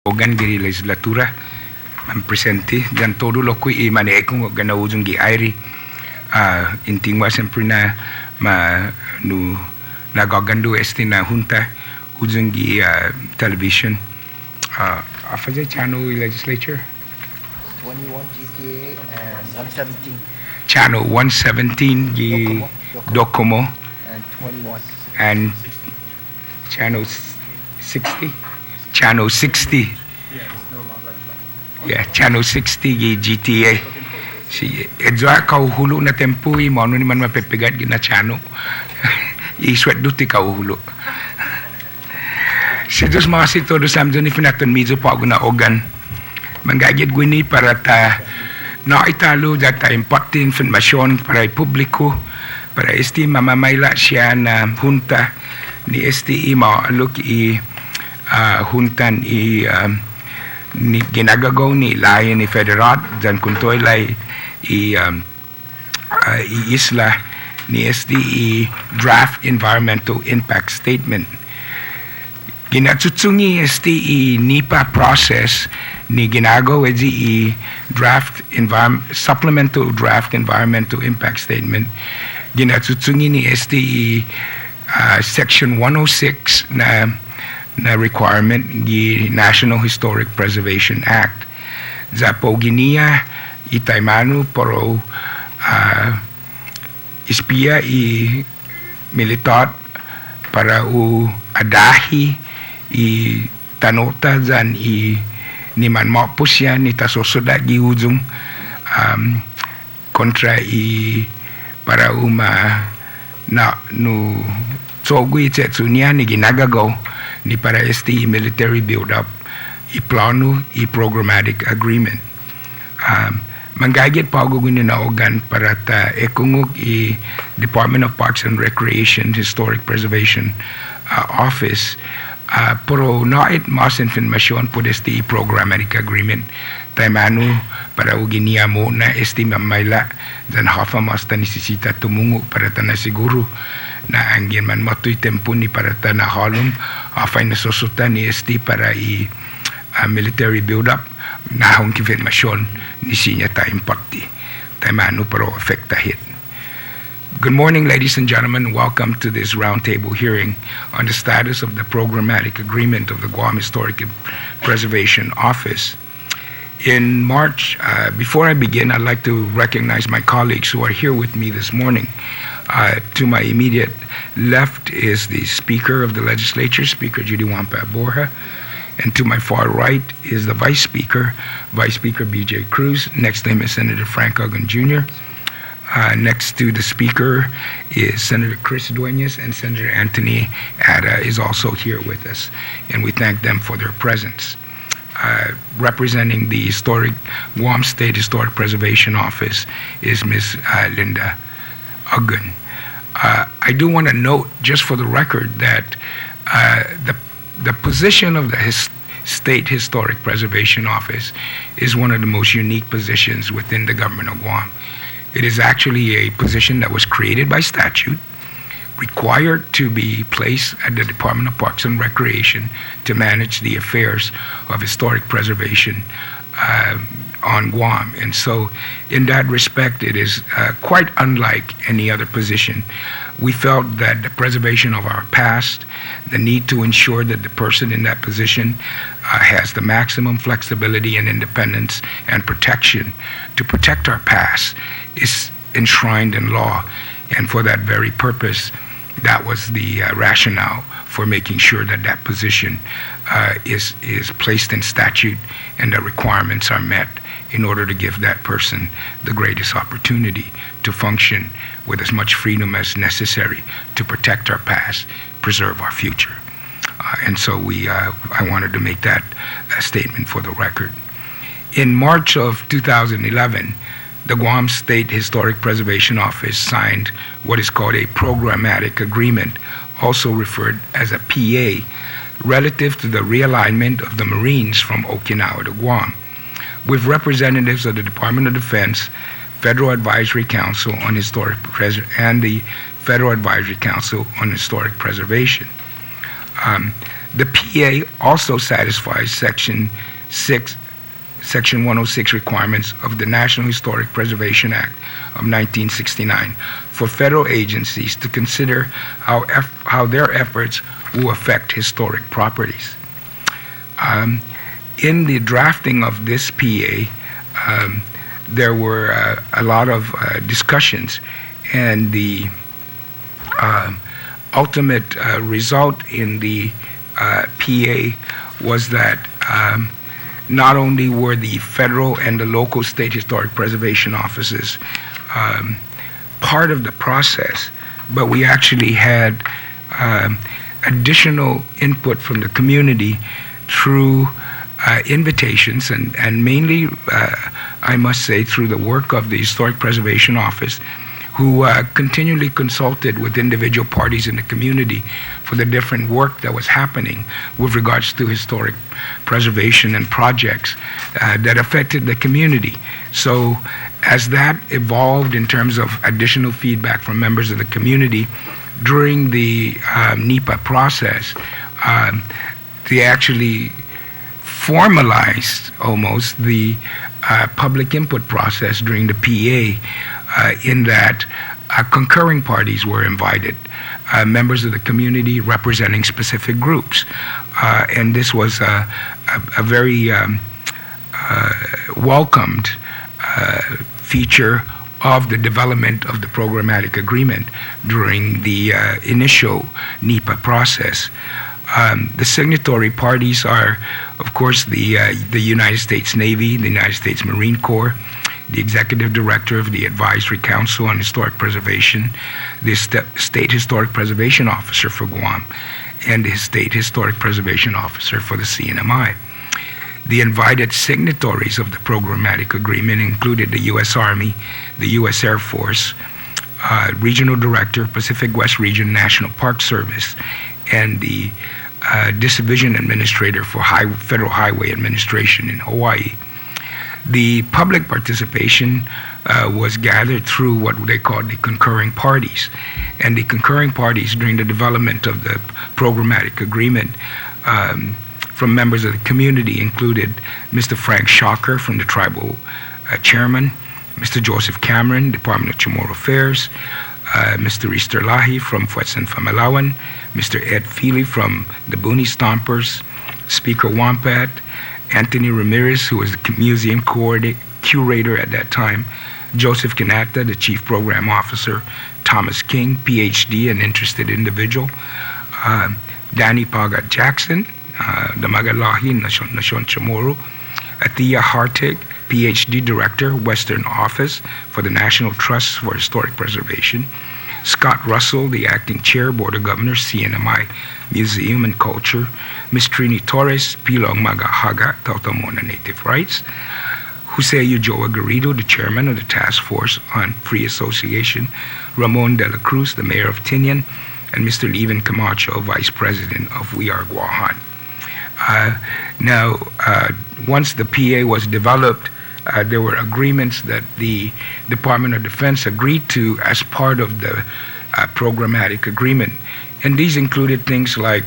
organ di legislatura man presente dan todo lo que mane kung ganaudong gi airi intingwa sempre na nu nagagando este na junta ujung gi television afaje channel legislature 21 GTA and 117 channel 117 gi Docomo and 21 and channel 60 channel 60 yeah channel 60 gi GTA si edza kauhulo na tempo i mano ni man mapepegat gina channel i swet duti kauhulo si dos mga si todo samdo ni finatan medyo pa na organ manggagit gwini para ta na italo data impacti informasyon para publiko para esti mamamayla siya na junta ni esti maalok i huntan ni ginagagaw ni layan ni federal dan kuntoy lay i isla ni SDE draft environmental impact statement ginatutsungi SDE NEPA process ni ginagaw i draft supplemental draft environmental impact statement ginatutsungi ni SDE section 106 na requirement gi National Historic Preservation Act za poginia itaymanu pero ispia i militar para u adahi i tanota zan i ni man mapus yan ni tasosoda gi ujung kontra i para uma na nu sogui tsetsunia ni ginagagaw ni para este military build-up i plano i programmatic agreement manggagit pa ako na organ para ta ekungog i Department of Parks and Recreation Historic Preservation Office pero nait mas information po este programmatic agreement tayo manu para uginiya mo na este mamayla dan hafa mas ta nisisita tumungo para ta na siguro na ang man matoy tempo ni para ta na halom afay na sosutan ni este para i military build-up na akong confirmasyon ni sinya ta impacti tayo manu pero affecta hit. Good morning, ladies and gentlemen. Welcome to this roundtable hearing on the status of the programmatic agreement of the Guam Historic Preservation Office. In March, before I begin, I'd like to recognize my colleagues who are here with me this morning. To my immediate left is the Speaker of the Legislature, Speaker Judy Wampa Borja. And to my far right is the Vice Speaker B.J. Cruz. Next to him is Senator Frank Uggan Jr. Next to the Speaker is Senator Chris Duenas, and Senator Anthony Ada is also here with us. And we thank them for their presence. Representing the Guam State Historic Preservation Office is Ms. Linda Uggan. I do want to note, just for the record, that the position of the State Historic Preservation Office is one of the most unique positions within the government of Guam. It is actually a position that was created by statute, required to be placed at the Department of Parks and Recreation to manage the affairs of historic preservation on Guam. And so in that respect, it is quite unlike any other position. We felt that the preservation of our past, the need to ensure that the person in that position has the maximum flexibility and independence and protection to protect our past is enshrined in law. And for that very purpose, that was the rationale for making sure that that position is placed in statute and the requirements are met in order to give that person the greatest opportunity to function with as much freedom as necessary to protect our past, preserve our future. And so I wanted to make that statement for the record. In March of 2011, the Guam State Historic Preservation Office signed what is called a programmatic agreement, also referred as a PA, relative to the realignment of the Marines from Okinawa to Guam, with representatives of the Department of Defense, Federal Advisory Council on Historic and the Federal Advisory Council on Historic Preservation. The PA also satisfies Section 106 requirements of the National Historic Preservation Act of 1969 for federal agencies to consider how their efforts will affect historic properties. In the drafting of this PA, there were a lot of discussions, and the ultimate result in the PA was that not only were the federal and the local state historic preservation offices part of the process, but we actually had additional input from the community through invitations, and mainly, I must say, through the work of the Historic Preservation Office, who continually consulted with individual parties in the community for the different work that was happening with regards to historic preservation and projects that affected the community. So as that evolved in terms of additional feedback from members of the community during the NEPA process, they actually formalized almost the public input process during the PA, in that concurring parties were invited, members of the community representing specific groups. And this was a very welcomed feature of the development of the programmatic agreement during the initial NEPA process. The signatory parties are, of course, the United States Navy, the United States Marine Corps, the Executive Director of the Advisory Council on Historic Preservation, the State Historic Preservation Officer for Guam, and the State Historic Preservation Officer for the CNMI. The invited signatories of the programmatic agreement included the U.S. Army, the U.S. Air Force, Regional Director, Pacific West Region National Park Service, and the Division Administrator for Federal Highway Administration in Hawaii. The public participation was gathered through what they called the concurring parties. And the concurring parties during the development of the programmatic agreement from members of the community included Mr. Frank Shocker from the tribal chairman, Mr. Joseph Cameron, Department of Chamorro Affairs, Mr. Easter Lahi from Fuetsan Famalawan, Mr. Ed Feely from the Boonie Stompers, Speaker Wampat, Anthony Ramirez, who was the museum curator at that time, Joseph Kanata, the chief program officer, Thomas King, PhD, an interested individual, Danny Pagat Jackson, the Magalahi Nation Chamorro, Athea Hartig, PhD Director, Western Office for the National Trust for Historic Preservation, Scott Russell, the Acting Chair, Board of Governors, CNMI Museum and Culture, Ms. Trini Torres, Pilong Magahaga, Tautamona Native Rights, Jose Ujoa Garrido, the Chairman of the Task Force on Free Association, Ramon de la Cruz, the Mayor of Tinian, and Mr. Leven Camacho, Vice President of We Are Guahan. Once the PA was developed, there were agreements that the Department of Defense agreed to as part of the programmatic agreement. And these included things like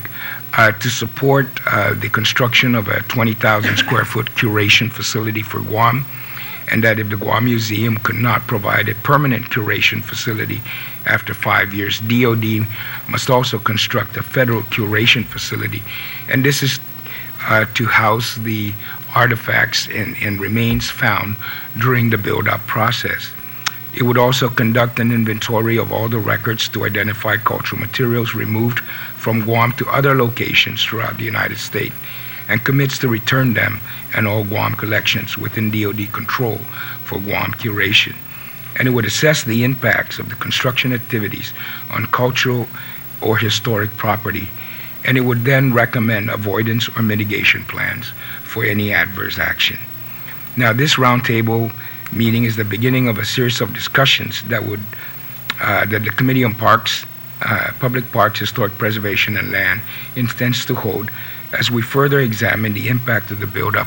to support the construction of a 20,000 square foot curation facility for Guam, and that if the Guam Museum could not provide a permanent curation facility after 5 years, DOD must also construct a federal curation facility. And this is to house the artifacts and remains found during the build-up process. It would also conduct an inventory of all the records to identify cultural materials removed from Guam to other locations throughout the United States, and commits to return them and all Guam collections within DOD control for Guam curation. And it would assess the impacts of the construction activities on cultural or historic property, and it would then recommend avoidance or mitigation plans for any adverse action. Now, this roundtable meeting is the beginning of a series of discussions that the Committee on Parks, Public Parks, Historic Preservation, and Land intends to hold as we further examine the impact of the buildup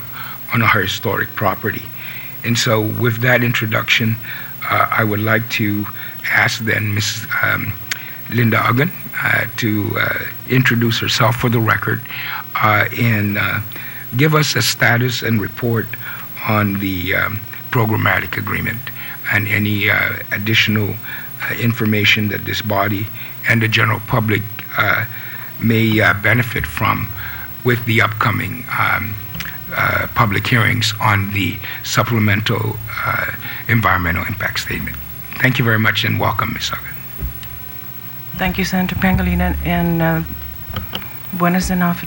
on our historic property. And so with that introduction, I would like to ask then Ms. Linda Uggan to introduce herself for the record and give us a status and report on the programmatic agreement and any additional information that this body and the general public may benefit from with the upcoming public hearings on the supplemental environmental impact statement. Thank you very much and welcome, Ms. Uggan. Thank you, Senator Pangelinan, and buenas enough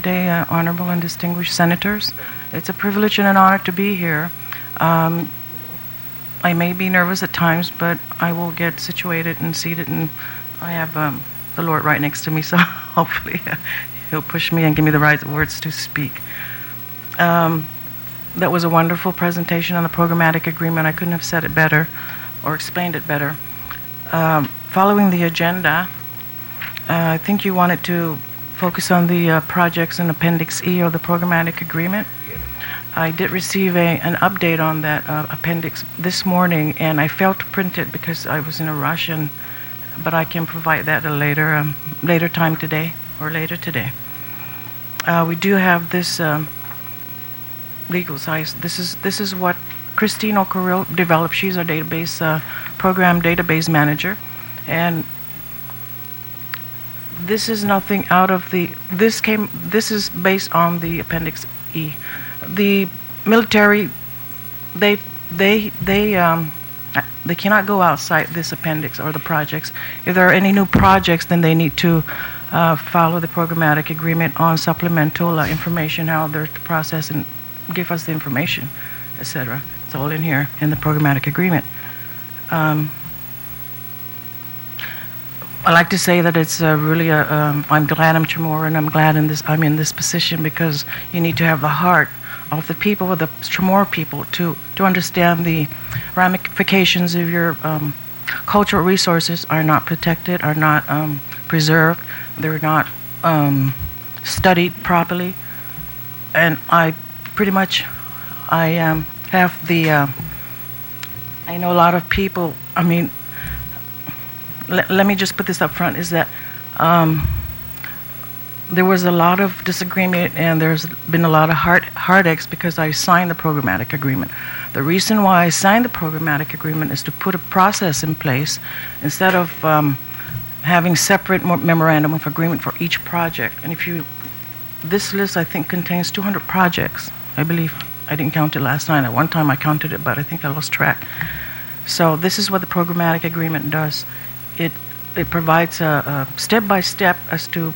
honorable and distinguished senators. It's a privilege and an honor to be here. I may be nervous at times, but I will get situated and seated, and I have the Lord right next to me, so hopefully He'll push me and give me the right words to speak. That was a wonderful presentation on the programmatic agreement. I couldn't have said it better or explained it better. Following the agenda, I think you wanted to focus on the projects in Appendix E of the programmatic agreement. I did receive an update on that appendix this morning, and I failed to print it because I was in a rush, but I can provide that at a later time today or later today. We do have this legal size. This is what Christine O'Carrill developed. She's our database program database manager, and this is nothing out of the. This is based on the Appendix E. The military, they cannot go outside this appendix or the projects. If there are any new projects, then they need to follow the programmatic agreement on supplemental information, how they're to process and give us the information, etc. It's all in here in the programmatic agreement. I like to say that it's really I'm glad I'm Chamorro, and I'm glad I'm in this position, because you need to have the heart of the people, of the Chamorro people, to understand the ramifications of your cultural resources are not protected, are not preserved, they're not studied properly. And I pretty much, have the, I know a lot of people, I mean, let me just put this up front, is that there was a lot of disagreement, and there's been a lot of heartaches because I signed the programmatic agreement. The reason why I signed the programmatic agreement is to put a process in place instead of having separate memorandum of agreement for each project. And this list I think contains 200 projects, I believe. I didn't count it last night. At one time I counted it, but I think I lost track. So this is what the programmatic agreement does. It provides a step-by-step as to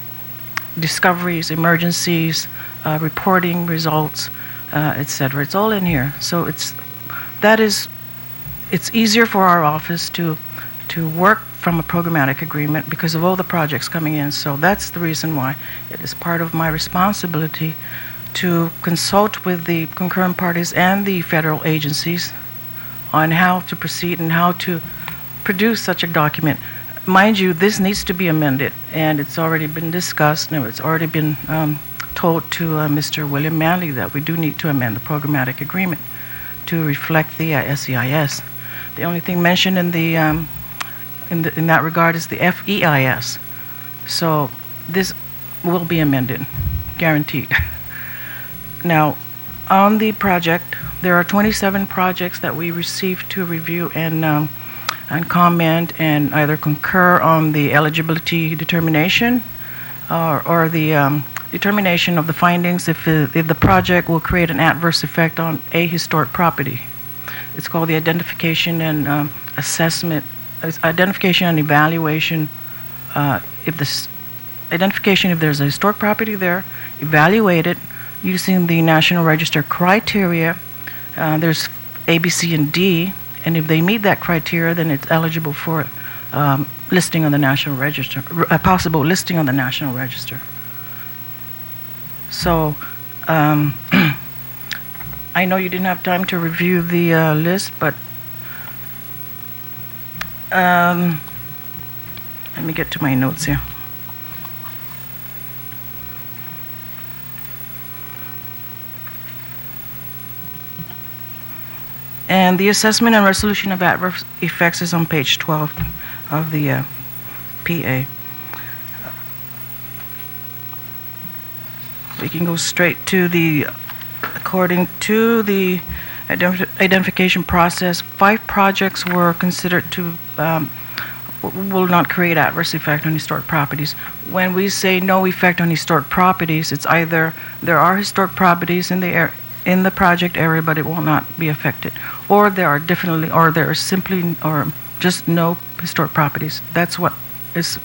discoveries, emergencies, reporting results, etc. It's all in here. So it's easier for our office to work from a programmatic agreement because of all the projects coming in. So that's the reason why it is part of my responsibility to consult with the concurrent parties and the federal agencies on how to proceed and how to produce such a document. Mind you, this needs to be amended, and it's already been discussed, and it's already been told to Mr. William Manley that we do need to amend the programmatic agreement to reflect the SEIS. The only thing mentioned in that regard is the FEIS. So this will be amended, guaranteed. Now, on the project, there are 27 projects that we received to review and comment and either concur on the eligibility determination or the determination of the findings if the project will create an adverse effect on a historic property. It's called the identification and assessment, identification and evaluation. Identification if there's a historic property there, evaluate it using the National Register criteria. There's A, B, C, and D. And if they meet that criteria, then it's eligible for listing on the National Register, a possible listing on the National Register. So I know you didn't have time to review the list, but let me get to my notes here. And the assessment and resolution of adverse effects is on page 12 of the PA. we can go straight to the, according to the identification process, 5 projects were considered to will not create adverse effect on historic properties. When we say no effect on historic properties, it's either there are historic properties in the project area, but it will not be affected, or there are simply or just no historic properties. That's what is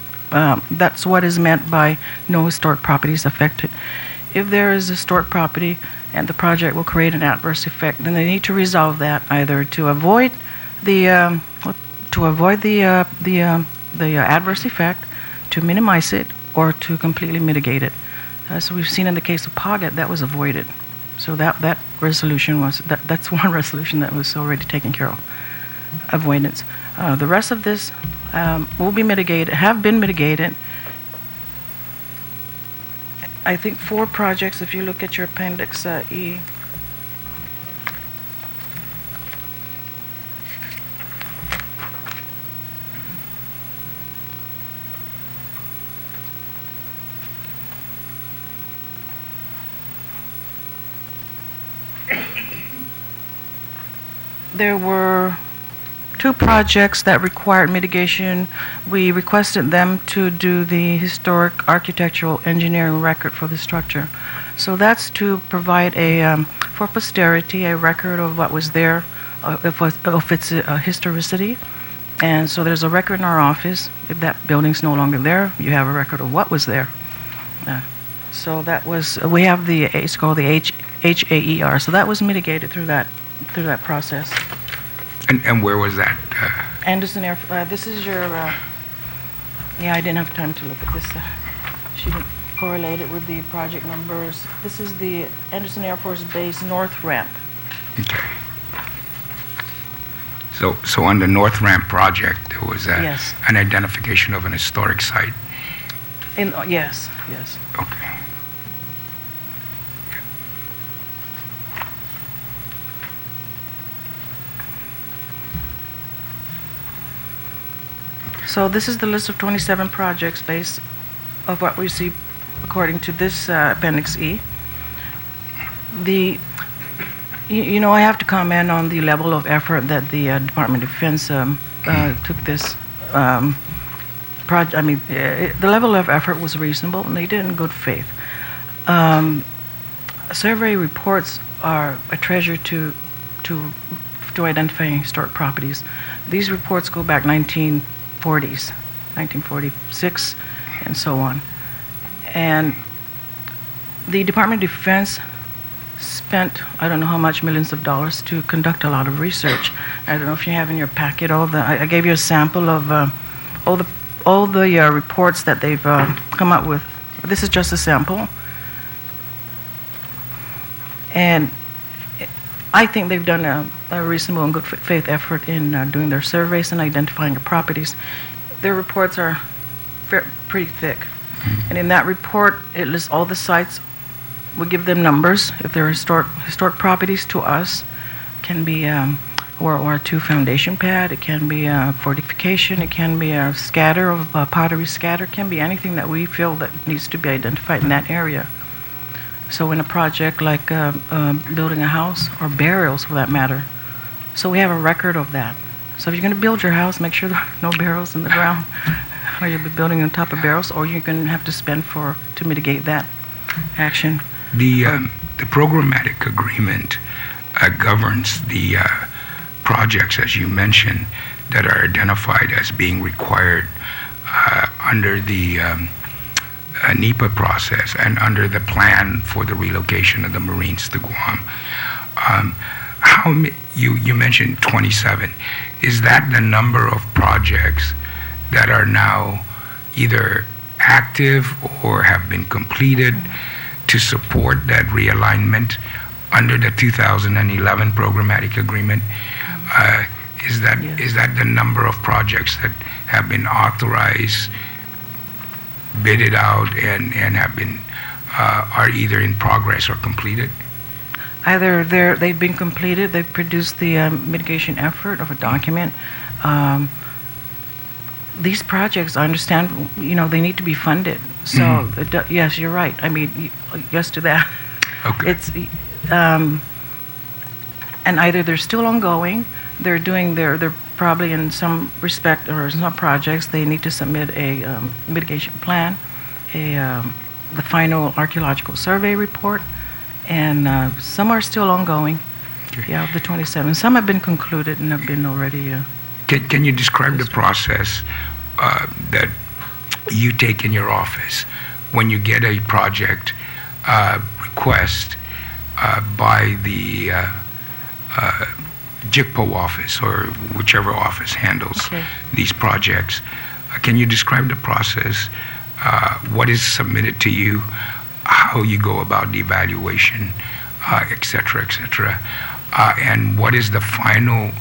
meant by no historic properties affected. If there is a historic property and the project will create an adverse effect, then they need to resolve that either to avoid the adverse effect, to minimize it, or to completely mitigate it. As we've seen in the case of Pagat, that was avoided. So that resolution was that's one resolution that was already taken care of, avoidance. The rest of this will be mitigated, have been mitigated. I think 4 projects, if you look at your appendix E. There were 2 projects that required mitigation. We requested them to do the historic architectural engineering record for the structure. So that's to provide for posterity, a record of what was there, of its historicity. And so there's a record in our office. If that building's no longer there, you have a record of what was there. So that was, we have it's called the HAER. So that was mitigated through that process. And where was that? Anderson Air. This is your. I didn't have time to look at this. She didn't correlate it with the project numbers. This is the Anderson Air Force Base North Ramp. Okay. So on the North Ramp project, there was yes. an identification of an historic site. Yes. Okay. So this is the list of 27 projects based of what we see according to this Appendix E. I have to comment on the level of effort that the Department of Defense took this project. I mean, the level of effort was reasonable, and they did it in good faith. Survey reports are a treasure to identifying historic properties. These reports go back 1940s, 1946, and so on. And the Department of Defense spent, I don't know how much, millions of dollars to conduct a lot of research. I don't know if you have in your packet I gave you a sample of all the reports that they've come up with. This is just a sample. And I think they've done a reasonable and good faith effort in doing their surveys and identifying the properties. Their reports are pretty thick. And in that report, it lists all the sites. We give them numbers. If they're historic properties to us, can be World War II foundation pad, it can be a fortification, it can be a scatter of pottery scatter, it can be anything that we feel that needs to be identified in that area. So in a project like building a house, or burials for that matter, so we have a record of that. So if you're going to build your house, make sure there are no barrels in the ground, or you'll be building on top of barrels, or you're going to have to spend to mitigate that action. The programmatic agreement governs the projects, as you mentioned, that are identified as being required under the NEPA process and under the plan for the relocation of the Marines to Guam. You mentioned 27. Is that the number of projects that are now either active or have been completed to support that realignment under the 2011 programmatic agreement? Is that the number of projects that have been authorized, bidded out, and have been are either in progress or completed? Either they've been completed, they've produced the mitigation effort of a document, these projects, I understand, they need to be funded. So, yes, you're right. I mean, yes to that. Okay. It's, and either they're still ongoing, they're probably in some respect or some projects, they need to submit a mitigation plan, the final archaeological survey report, and some are still ongoing. Okay. Yeah, of the 27. Some have been concluded and have been already. Can you describe the process that you take in your office when you get a project request by the JICPO office or whichever office handles these projects? Can you describe the process? What is submitted to you? How you go about the evaluation, et cetera, and what is the final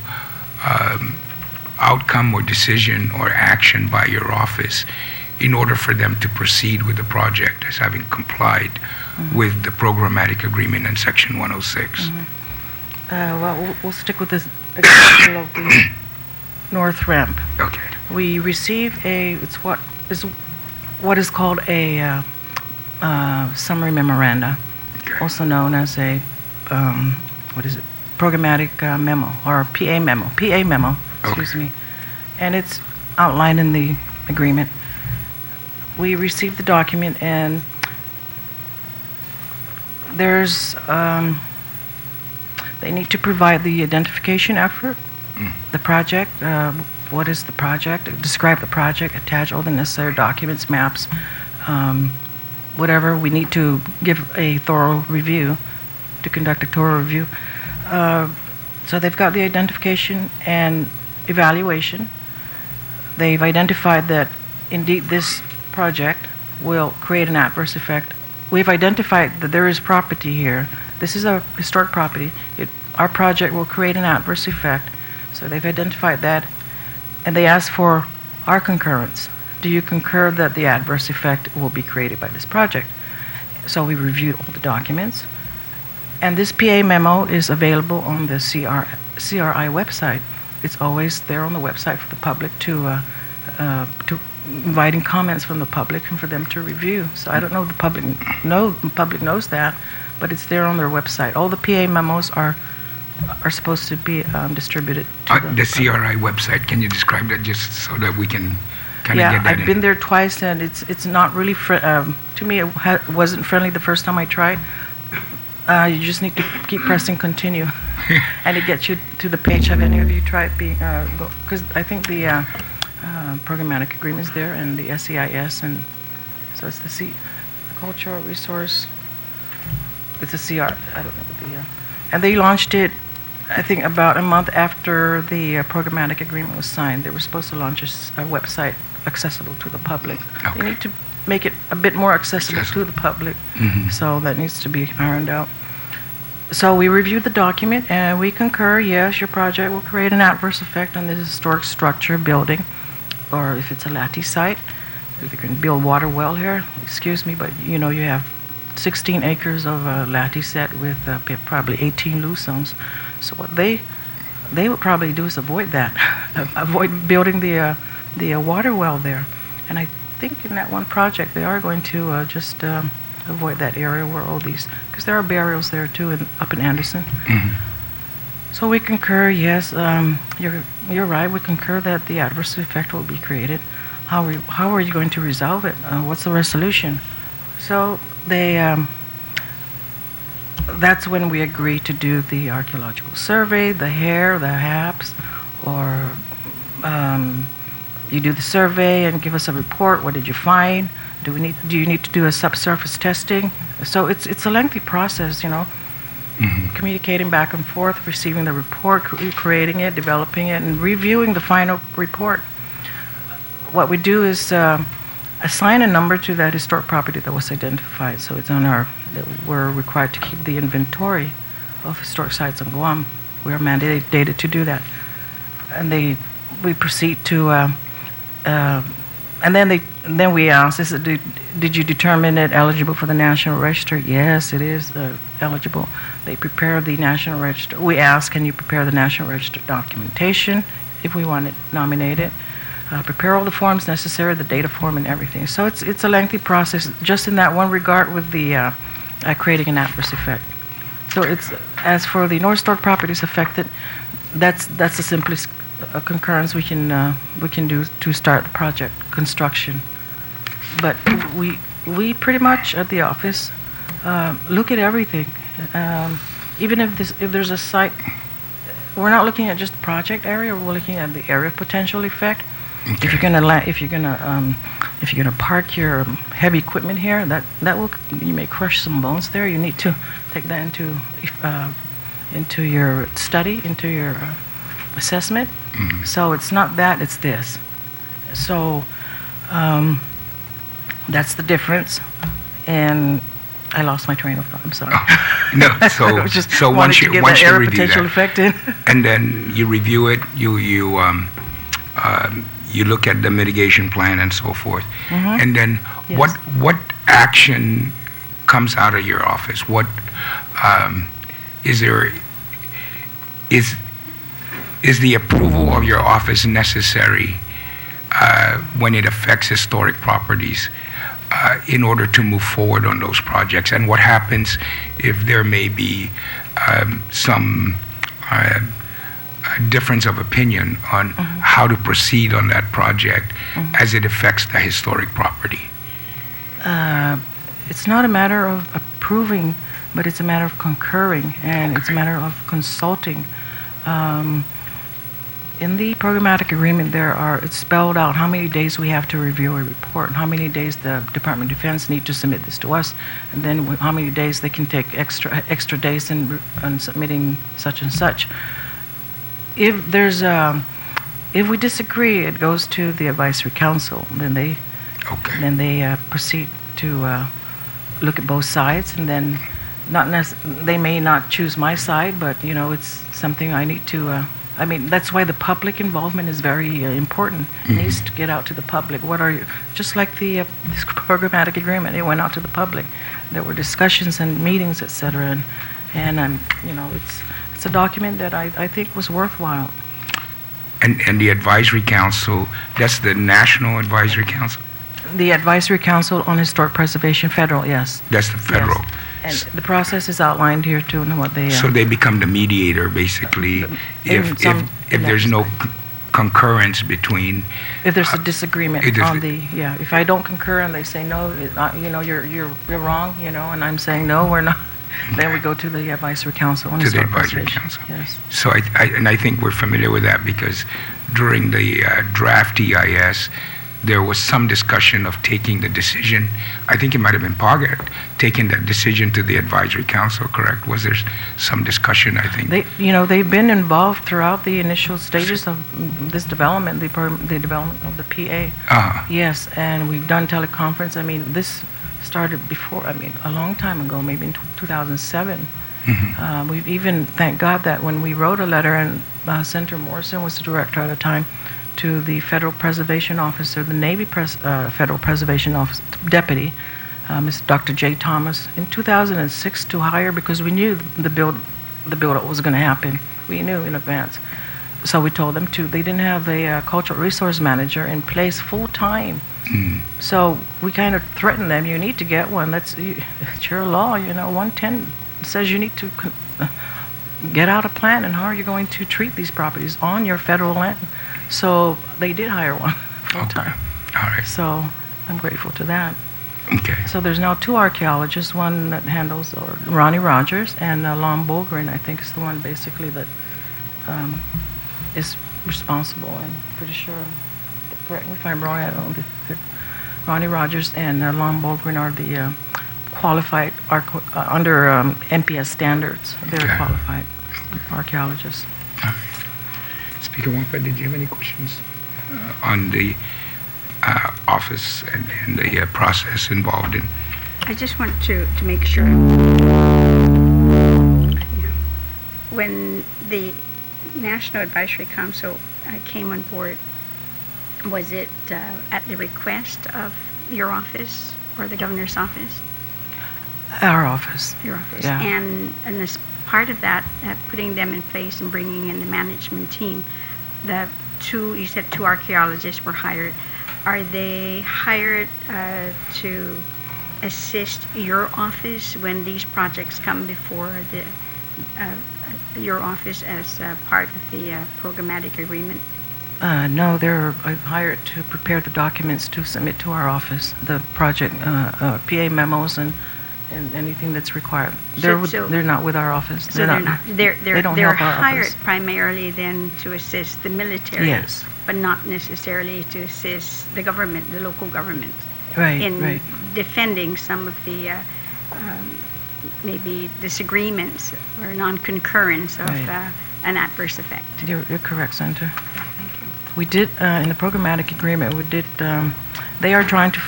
outcome or decision or action by your office in order for them to proceed with the project as having complied with the programmatic agreement in Section 106? Well, we'll stick with this example of the North Ramp. Okay. We receive what is called a summary memoranda, also known as a programmatic memo or PA memo, excuse me, and it's outlined in the agreement. We receive the document, and there's they need to provide the identification effort, the project, what is the project, describe the project, attach all the necessary documents, maps, whatever. We need to give a thorough review, to conduct a thorough review. So they've got the identification and evaluation. They've identified that indeed this project will create an adverse effect. We've identified that there is property here. This is a historic property. Our project will create an adverse effect. So they've identified that, and they ask for our concurrence. Do you concur that the adverse effect will be created by this project? So we reviewed all the documents. And this PA memo is available on the CRI website. It's always there on the website for the public to inviting comments from the public and for them to review. So I don't know if the public knows that, but it's there on their website. All the PA memos are supposed to be distributed to the CRI website. Can you describe that just so that we can kind of get that I've been there twice, and it's not really to me. It wasn't friendly the first time I tried. You just need to keep pressing continue, and it gets you to the page. Have any of you tried because I think the programmatic agreement is there, and the SEIS, and so it's the cultural resource. It's a CR. I don't know and they launched it, I think, about a month after the programmatic agreement was signed. They were supposed to launch a website accessible to the public. Okay. They need to make it a bit more accessible to the public. So that needs to be ironed out. So we reviewed the document, and we concur, yes, your project will create an adverse effect on this historic structure, building, or if it's a LATI site, if you can build water well here, excuse me, but you have 16 acres of LATI set with probably 18 loose zones. So what they would probably do is avoid that, avoid building the water well there. And I think in that one project they are going to just avoid that area where all these, because there are burials there too up in Anderson. So we concur, yes, you're right, we concur that the adverse effect will be created. How are you going to resolve it? What's the resolution? So that's when we agree to do the archaeological survey, the HAIR, the HAPS, or you do the survey and give us a report. What did you find? Do you need to do a subsurface testing? So it's a lengthy process, communicating back and forth, receiving the report, creating it, developing it, and reviewing the final report. What we do is assign a number to that historic property that was identified. So it's on we're required to keep the inventory of historic sites on Guam. We are mandated to do that. And we proceed to, and then we ask, did you determine it eligible for the National Register? Yes, it is eligible. They prepare the National Register. We ask, can you prepare the National Register documentation if we want it nominated? prepare all the forms necessary, the data form and everything. So it's a lengthy process just in that one regard with the creating an adverse effect. So it's, as for the North Stork properties affected, that's the simplest concurrence we can do to start the project construction. But we pretty much at the office look at everything. Even if there's a site, we're not looking at just the project area. We're looking at the area of potential effect. Okay. If you're gonna park your heavy equipment here, you may crush some bones there. You need to take that into your study, into your assessment. Mhm. So it's not that, it's this. So that's the difference. And I lost my train of thought. I'm sorry. No, I just so wanted once to you get once that you area review potential that, effect in. and then you review it, you look at the mitigation plan and so forth, and then Yes. what action comes out of your office? What is there? Is the approval of your office necessary when it affects historic properties in order to move forward on those projects? And what happens if there may be some difference of opinion on how to proceed on that project as it affects the historic property? It's not a matter of approving, but it's a matter of concurring, and it's a matter of consulting. In the programmatic agreement, it's spelled out how many days we have to review a report, and how many days the Department of Defense need to submit this to us, and then how many days they can take extra days in submitting such and such. If we disagree, it goes to the advisory council. Then they proceed to look at both sides, and then they may not choose my side, but it's something I need to. That's why the public involvement is very important. It needs to get out to the public. Just like this programmatic agreement, it went out to the public. There were discussions and meetings, etc. And it's a document that I think was worthwhile. And the advisory council, that's the National Advisory Council? The Advisory Council on Historic Preservation, federal, yes. That's the federal. Yes. And the process is outlined here too, and what they. So they become the mediator, basically, if there's no concurrence between. If there's a disagreement if I don't concur and they say no, you're wrong, and I'm saying no, we're not. Then we go to the Advisory Council on Historic Preservation. Yes. So I think we're familiar with that because during the draft EIS, there was some discussion of taking the decision. I think it might have been PAGA taking that decision to the Advisory Council, correct? Was there some discussion, I think? They've been involved throughout the initial stages of this development, the development of the PA. Yes, and we've done teleconference. This started before, a long time ago, maybe in 2007. We've even, thank God that when we wrote a letter, and Senator Morrison was the director at the time, to the Federal Preservation Officer, the Navy Federal Preservation Office Deputy, Dr. J. Thomas, in 2006 to hire, because we knew the build-up was going to happen. We knew in advance. So we told them they didn't have a cultural resource manager in place full-time. So we kind of threatened them, you need to get one. It's your law, 110 says you need to get out a plan and how are you going to treat these properties on your federal land. So they did hire one full-time. Okay. All right. So I'm grateful to that. Okay. So there's now 2 archaeologists, one that handles, Ronnie Rogers, and Lon Bolgren, I think, is the one basically that is responsible. I'm pretty sure, correct me if I'm wrong, I don't know. Ronnie Rogers and Lon Bolgren are the qualified, under MPS standards, very qualified archaeologists. All right. Speaker Wampa, did you have any questions on the office and the process involved in? I just want to make sure. When the National Advisory Council came on board, was it at the request of your office or the governor's office? Our office. Your office. Yeah. And as part of that, putting them in place and bringing in the management team, the you said two archaeologists were hired. Are they hired to assist your office when these projects come before your office as part of the programmatic agreement? No, they're hired to prepare the documents to submit to our office, the project PA memos and anything that's required. They're not with our office. So they're not. They don't they're help our hired office. primarily then to assist the military, Yes. but not necessarily to assist the government, the local government, Right, in right. defending some of the maybe disagreements or non-concurrence of Right. an adverse effect. You're correct, Senator. Thank you. We did, in the programmatic agreement, they are trying to,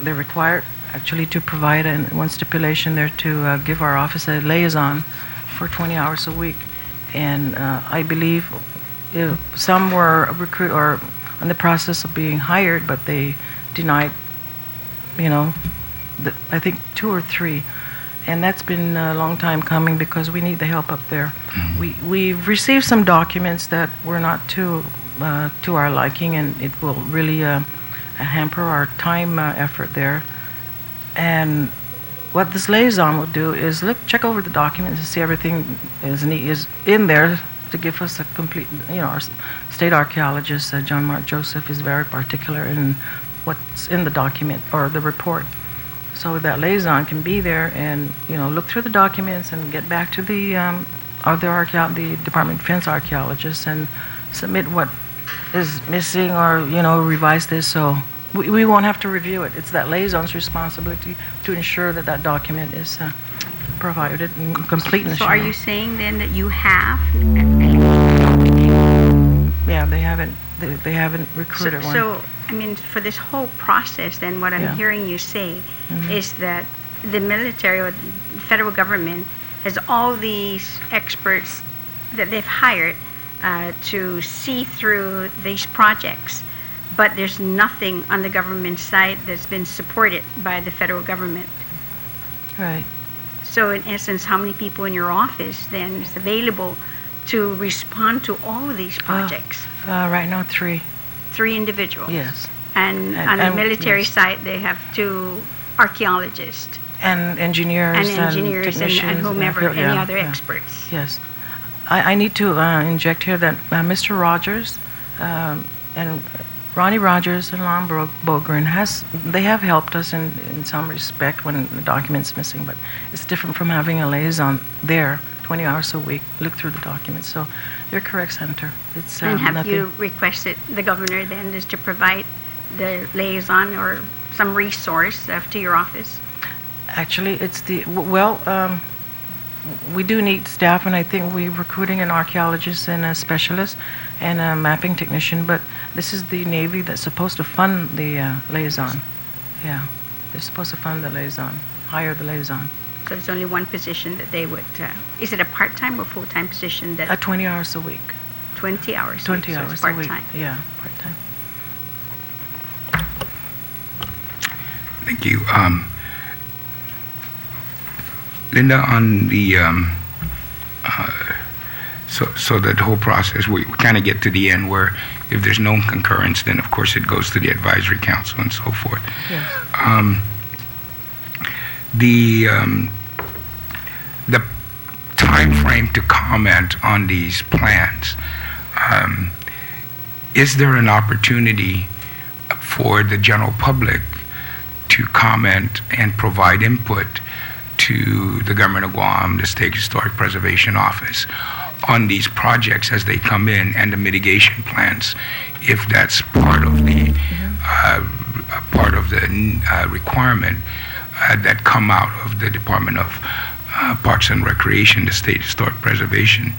they're required actually to provide one stipulation there to give our office a liaison for 20 hours a week. And I believe some were or in the process of being hired, but they denied, I think 2 or 3. And that's been a long time coming because we need the help up there. We've received some documents that were not to our liking, and it will really hamper our time effort there. And what this liaison would do is check over the documents and see everything is in there to give us a complete, our state archaeologist, John Mark Joseph, is very particular in what's in the document or the report. So that liaison can be there and, look through the documents and get back to the the Department of Defense archaeologists and submit what is missing or, revise this. So we won't have to review it. It's that liaison's responsibility to ensure that that document is provided and completeness. So are you saying then that you have? Yeah, they haven't recruited one. So, I mean, for this whole process, then what I'm hearing you say is that the military or the federal government has all these experts that they've hired to see through these projects, but there's nothing on the government side that's been supported by the federal government. Right. So in essence, how many people in your office then is available to respond to all of these projects? Right now, 3. 3 individuals. Yes. And on the military yes. side, they have 2 archaeologists And engineers and technicians and whomever, yeah, any other yeah. experts. Yes. I need to inject here that Mr. Rogers and Ronnie Rogers and Lon Bogren they have helped us in some respect when the document's missing, but it's different from having a liaison there 20 hours a week, look through the documents. So you're correct, Senator. It's And have nothing. you requested the governor then is to provide the liaison or some resource to your office? Actually, it's we do need staff, and I think we're recruiting an archaeologist and a specialist and a mapping technician, but this is the Navy that's supposed to fund the liaison. Yeah, they're supposed to fund the liaison, hire the liaison. So there's only one position that they would, is it a part-time or full-time position? That 20 hours a week. 20 hours 20 so hours it's a week. part-time. Yeah, part-time. Thank you. Linda, on the so that whole process, we kind of get to the end where if there's no concurrence, then of course it goes to the advisory council and so forth. Yes. The time frame to comment on these plans, is there an opportunity for the general public to comment and provide input to the government of Guam, the State Historic Preservation Office, on these projects as they come in and the mitigation plans, if that's part of the requirement that come out of the Department of Parks and Recreation, the State Historic Preservation,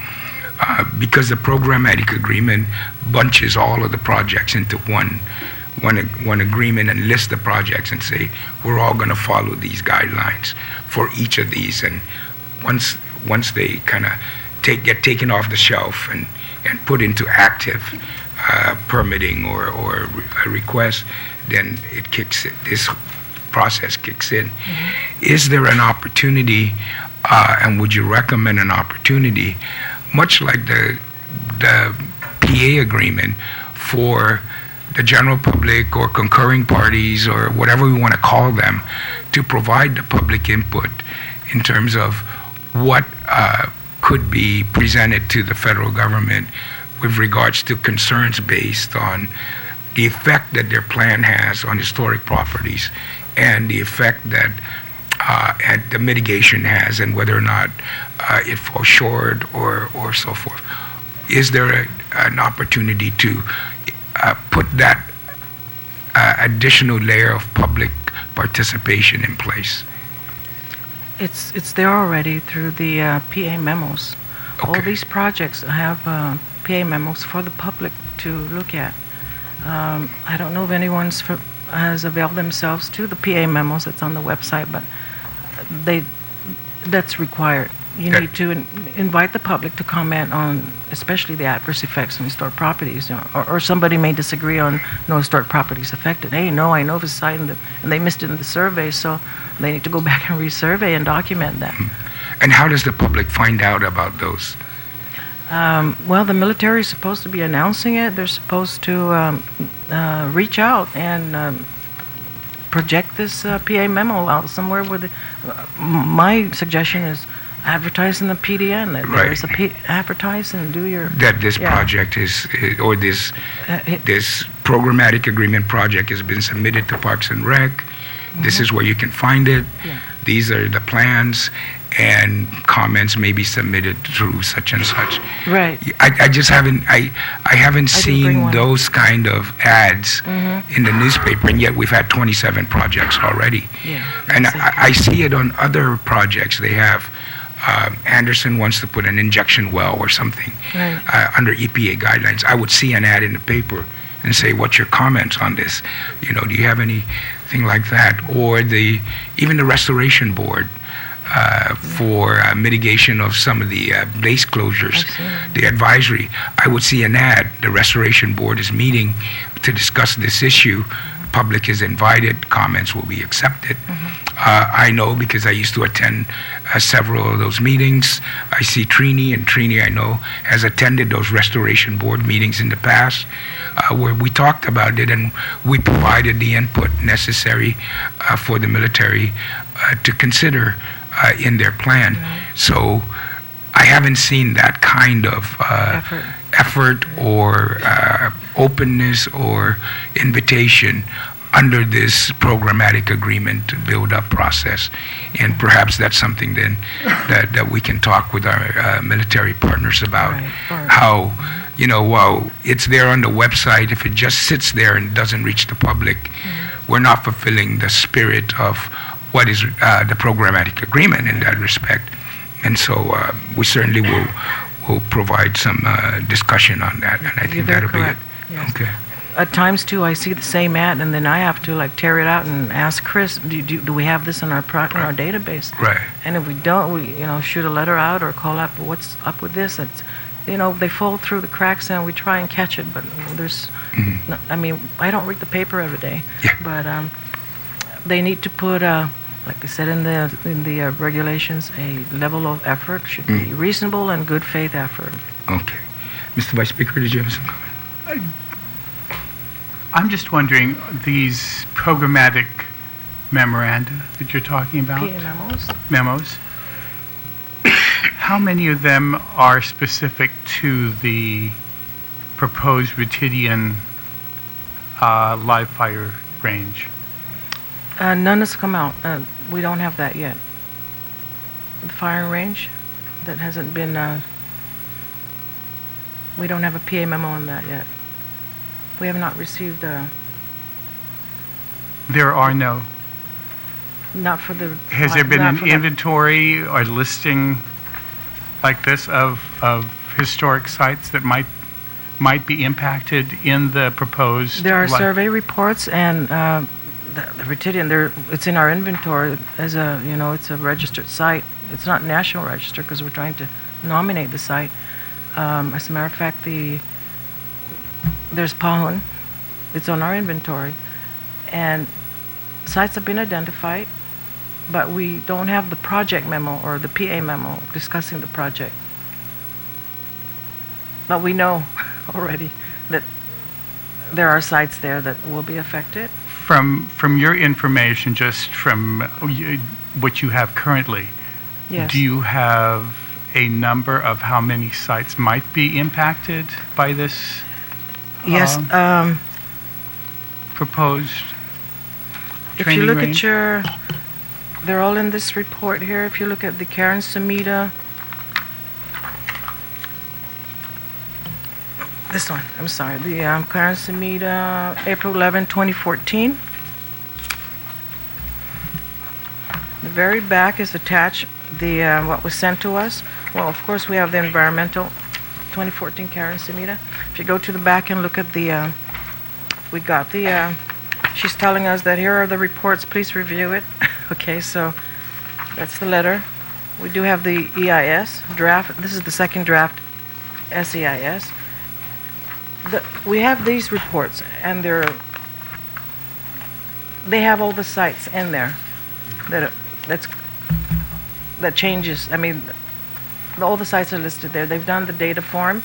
because the programmatic agreement bunches all of the projects into one agreement and list the projects and say we're all going to follow these guidelines for each of these, and once they kind of get taken off the shelf and put into active permitting or a request, then this process kicks in. Is there an opportunity, and would you recommend an opportunity, much like the PA agreement, for the general public or concurring parties or whatever we want to call them to provide the public input in terms of what could be presented to the federal government with regards to concerns based on the effect that their plan has on historic properties and the effect that and the mitigation has and whether or not it falls short or so forth. Is there an opportunity to put that additional layer of public participation in place? It's there already through the PA memos. All Okay. these projects have PA memos for the public to look at. I don't know if anyone has availed themselves to the PA memos that's on the website, but that's required. You That- need to invite the public to comment on, especially the adverse effects on historic properties. Or somebody may disagree on no historic properties affected. Hey, no, I know of a site and they missed it in the survey, so they need to go back and resurvey and document that. And how does the public find out about those? Well, the military is supposed to be announcing it. They're supposed to reach out and project this PA memo out somewhere where my suggestion is advertise in the PDN. That Right. there's advertise and do your... That this Yeah. project or this programmatic agreement project has been submitted to Parks and Rec. This is where you can find it. Yeah. These are the plans, and comments may be submitted through such and such. Right. I just haven't I haven't I didn't bring seen one. those kind of ads in the newspaper, and yet we've had 27 projects already. Yeah. And that's it. I see it on other projects. They have Anderson wants to put an injection well or something Right. under EPA guidelines. I would see an ad in the paper and say, "What's your comments on this? You know, do you have anything like that?" Or even the Restoration Board for mitigation of some of the base closures, I've seen it. the advisory. I would see an ad. The Restoration Board is meeting to discuss this issue. Public is invited. Comments will be accepted. I know because I used to attend several of those meetings. I see Trini, and Trini, I know, has attended those Restoration Board meetings in the past where we talked about it and we provided the input necessary for the military to consider in their plan. So I haven't seen that kind of effort or openness or invitation under this programmatic agreement build-up process. And perhaps that's something then that we can talk with our military partners about. Right. How, you know, while it's there on the website, if it just sits there and doesn't reach the public, we're not fulfilling the spirit of what is the programmatic agreement in that respect. And so we certainly will provide some discussion on that, and I You're think very that'll correct. be it. Yes. Okay. At times too, I see the same ad, and then I have to like tear it out and ask Chris, do we have this in our in our database? Right. And if we don't, we shoot a letter out or call up. What's up with this? It's they fall through the cracks, and we try and catch it, but there's. No, I mean, I don't read the paper every day, Yeah. but they need to put like they said in the regulations, a level of effort should be reasonable and good faith effort. Okay. Mr. Vice Speaker, did you have some comment? I'm just wondering, these programmatic memoranda that you're talking about, PA memos, how many of them are specific to the proposed Retidian live fire range? None has come out. We don't have that yet. The firing range, that hasn't been. We don't have a PA memo on that yet. We have not received. There are no. Not for the. Has there been not an for the- inventory or listing like this of historic sites that might be impacted in the proposed? There are li- survey reports and the Retidian. It's in our inventory as a. It's a registered site. It's not national register because we're trying to nominate the site. As a matter of fact, there's Pahun. It's on our inventory, and sites have been identified, but we don't have the project memo or the PA memo discussing the project. But we know already that there are sites there that will be affected. From your information, just from what you have currently, Yes. do you have a number of how many sites might be impacted by this Yes. proposed If training you look range? at they're all in this report here. If you look at the Karen Samita, this one, I'm sorry, the Karen Samita, April 11, 2014. The very back is attached, what was sent to us. Well, of course, we have the environmental 2014 Karen Samita. If you go to the back and look at we got she's telling us that here are the reports, please review it. Okay, so that's the letter. We do have the EIS draft. This is the second draft SEIS. We have these reports, and they have all the sites in there that changes. I mean, all the sites are listed there. They've done the data form,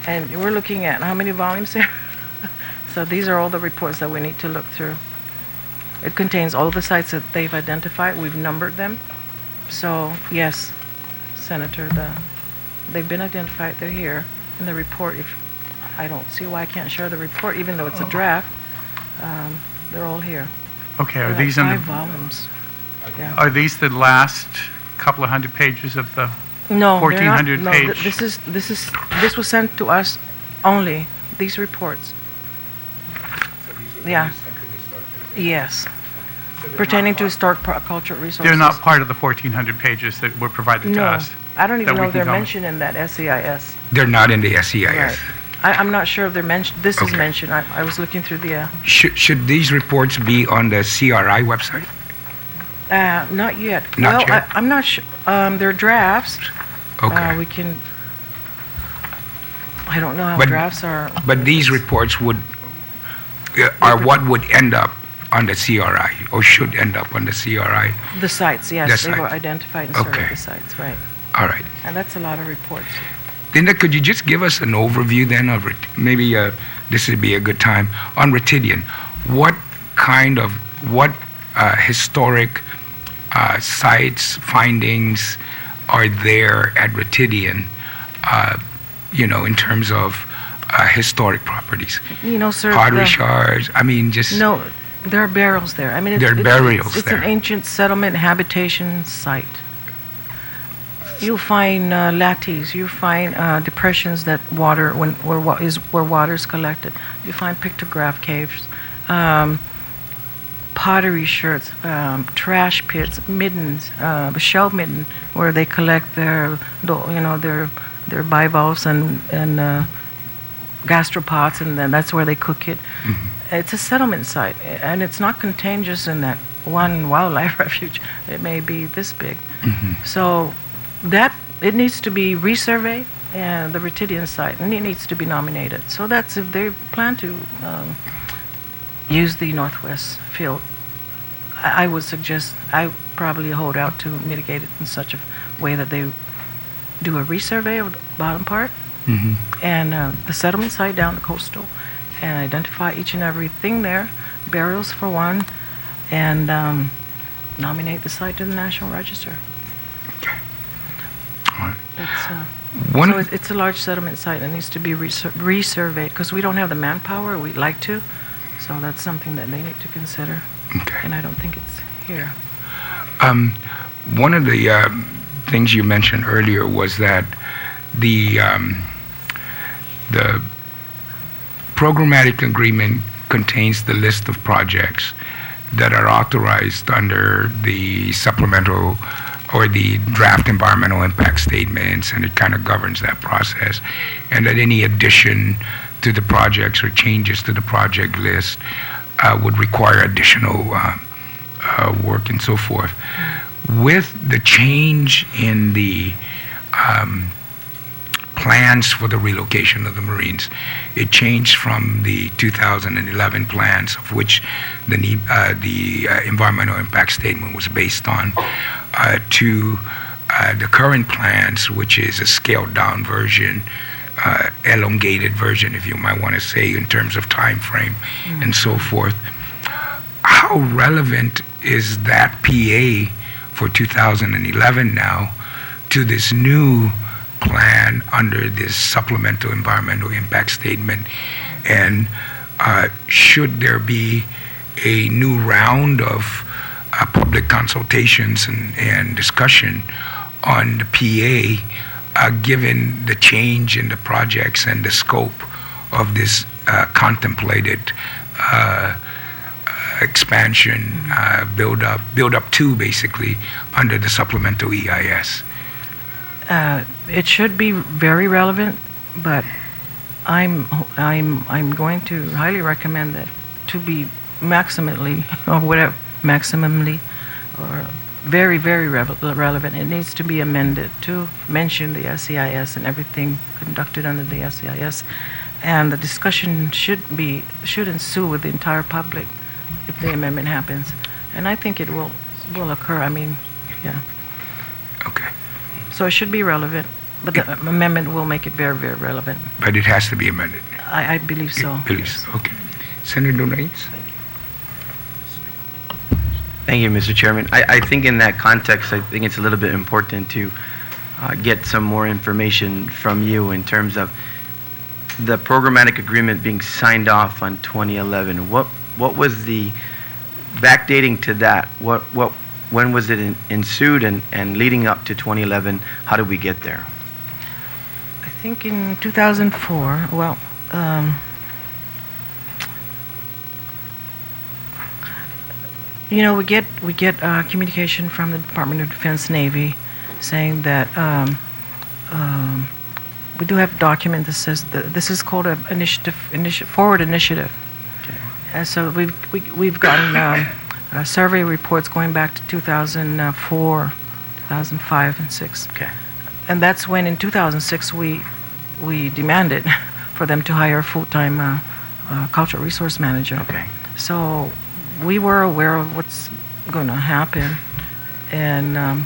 and we're looking at how many volumes there. So these are all the reports that we need to look through. It contains all the sites that they've identified. We've numbered them. So yes, Senator, they've been identified. They're here in the report. I don't see why I can't share the report, even though it's a draft. They're all here. Okay, are They're these like in 5 volumes. Yeah. Are these the last couple of hundred pages of the No, they're not. 1400 No, page? this was sent to us only. These reports. Yeah. Yes. Pertaining to historic cultural resources. They're not part of the 1400 pages that were provided to No, us. I don't even that we know can they're go- mentioned in that SEIS. They're not in the SEIS. Right. I'm not sure if they're mentioned. This is Okay. mentioned. I was looking through the. Should these reports be on the CRI website? Not yet. Not well, yet? I'm not sure. They're drafts. Okay. We can. I don't know how But- drafts are. But these reports are what would end up on the CRI, or should end up on the CRI. The sites, yes, The they were sites. identified and sorted Okay. the sites, right? All right. And that's a lot of reports. Linda, could you just give us an overview then of maybe this would be a good time on Retidian? What historic sites, findings are there at Retidian? In terms of historic properties, You know, sir. pottery shards. I mean, just No, there are burials there. I mean, There are burials it's there. an ancient settlement habitation site. You'll find lattice. You find depressions that where water is collected. You find pictograph caves, pottery sherds, trash pits, middens, shell midden where they collect their bivalves and gastropods, and then that's where they cook it. Mm-hmm. It's a settlement site, and it's not contained just in that one wildlife refuge. It may be this big. Mm-hmm. So it needs to be resurveyed, and the Retidian site, and it needs to be nominated. So that's if they plan to use the Northwest field. I would suggest, I probably hold out to mitigate it in such a way that they do a resurvey of the bottom part, Mm-hmm. and the settlement site down the coastal, and identify each and everything there, burials for one, and nominate the site to the National Register. Okay. All right. It's a large settlement site and needs to be resurveyed because we don't have the manpower. We'd like to, so that's something that they need to consider. Okay. And I don't think it's here. One of the things you mentioned earlier was that the programmatic agreement contains the list of projects that are authorized under the supplemental or the draft environmental impact statements, and it kind of governs that process, and that any addition to the projects or changes to the project list would require additional work and so forth. With the change in the plans for the relocation of the Marines, it changed from the 2011 plans, of which the environmental impact statement was based on, to the current plans, which is a scaled down version, elongated version, if you might want to say, in terms of time frame and so forth. How relevant is that PA for 2011 now to this new plan under this supplemental environmental impact statement? And should there be a new round of public consultations and discussion on the PA, given the change in the projects and the scope of this contemplated expansion, build up to basically under the supplemental EIS? It should be very relevant, but I'm going to highly recommend that to be maximally or very, very relevant. It needs to be amended to mention the SEIS and everything conducted under the SEIS, and the discussion should ensue with the entire public if the amendment happens, and I think it will occur. I mean, yeah. Okay. So it should be relevant, but the amendment will make it very, very relevant. But it has to be amended. I believe so. Please. Okay. Senator Donates? Thank you, Mr. Chairman. I think in that context, I think it's a little bit important to get some more information from you in terms of the programmatic agreement being signed off on 2011. What was the backdating to that? When was it ensued, and leading up to 2011, how did we get there? I think in 2004, well, you know, we get communication from the Department of Defense Navy saying that we do have a document that says that this is called a forward initiative. Okay. And so we've gotten survey reports going back to 2004, 2005, and 6. Okay. And that's when in 2006 we demanded for them to hire a full-time cultural resource manager. Okay. So we were aware of what's going to happen, and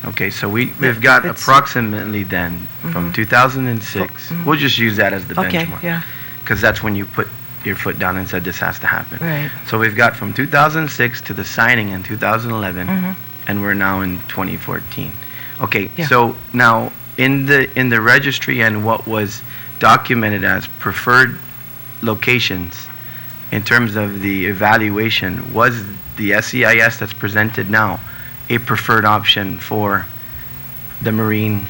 okay, so we've got approximately then from 2006. We'll just use that as the benchmark. Okay, yeah. Because that's when you put your foot down and said this has to happen. Right. So we've got from 2006 to the signing in 2011, and we're now in 2014. Okay, Yeah. so now in the registry and what was documented as preferred locations in terms of the evaluation, was the SEIS that's presented now a preferred option for the marine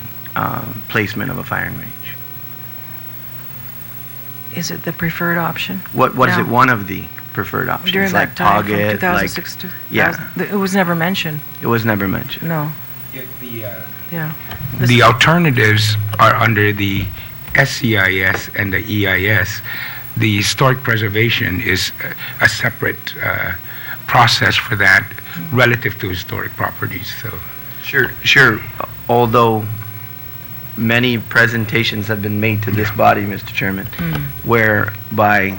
placement of a firing range? Is it the preferred option? What is No. it one of the preferred options? During like that time, from Target, 2006 to yeah. 2000, it was never mentioned. It was never mentioned. No. Yeah. The alternatives are under the SCIS and the EIS. The historic preservation is a separate process for that relative to historic properties. So Sure. Although many presentations have been made to this body, Mr. Chairman, whereby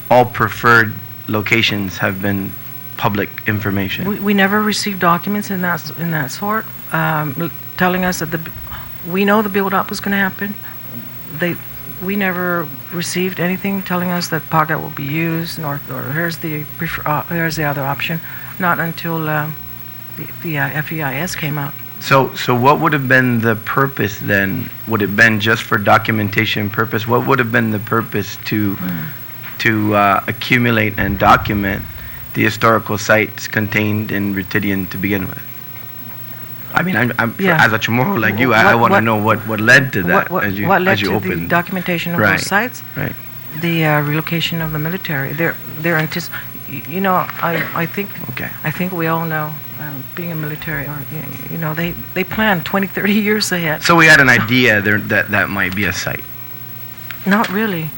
all preferred locations have been public information. We never received documents in that sort telling us that we know the build-up was going to happen. We never received anything telling us that PAGA will be used, or here's the other option. Not until the FEIS came out. So what would have been the purpose then? Would it have been just for documentation purpose? What would have been the purpose to accumulate and document the historical sites contained in Ritidian to begin with? I mean, Yeah. as a Chamorro like you, I want to know what led to that What as you led to opened. the documentation of Right. those sites? Right. The relocation of the military. You know, I think Okay. I think we all know, being a military, or you know, they plan 20, 30 years ahead. So we had an idea there that might be a site. Not really.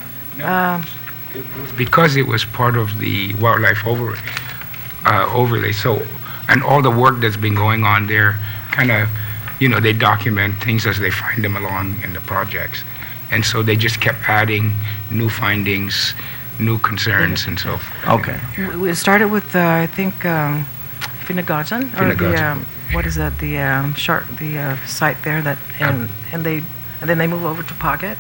because it was part of the wildlife overlay. So, and all the work that's been going on there, kind of, they document things as they find them along in the projects. And so they just kept adding new findings, new concerns, and so forth. Okay. We started with, I think, Finagajan, or Finagajan. what is that? The site there that, and they and then they move over to Pocket.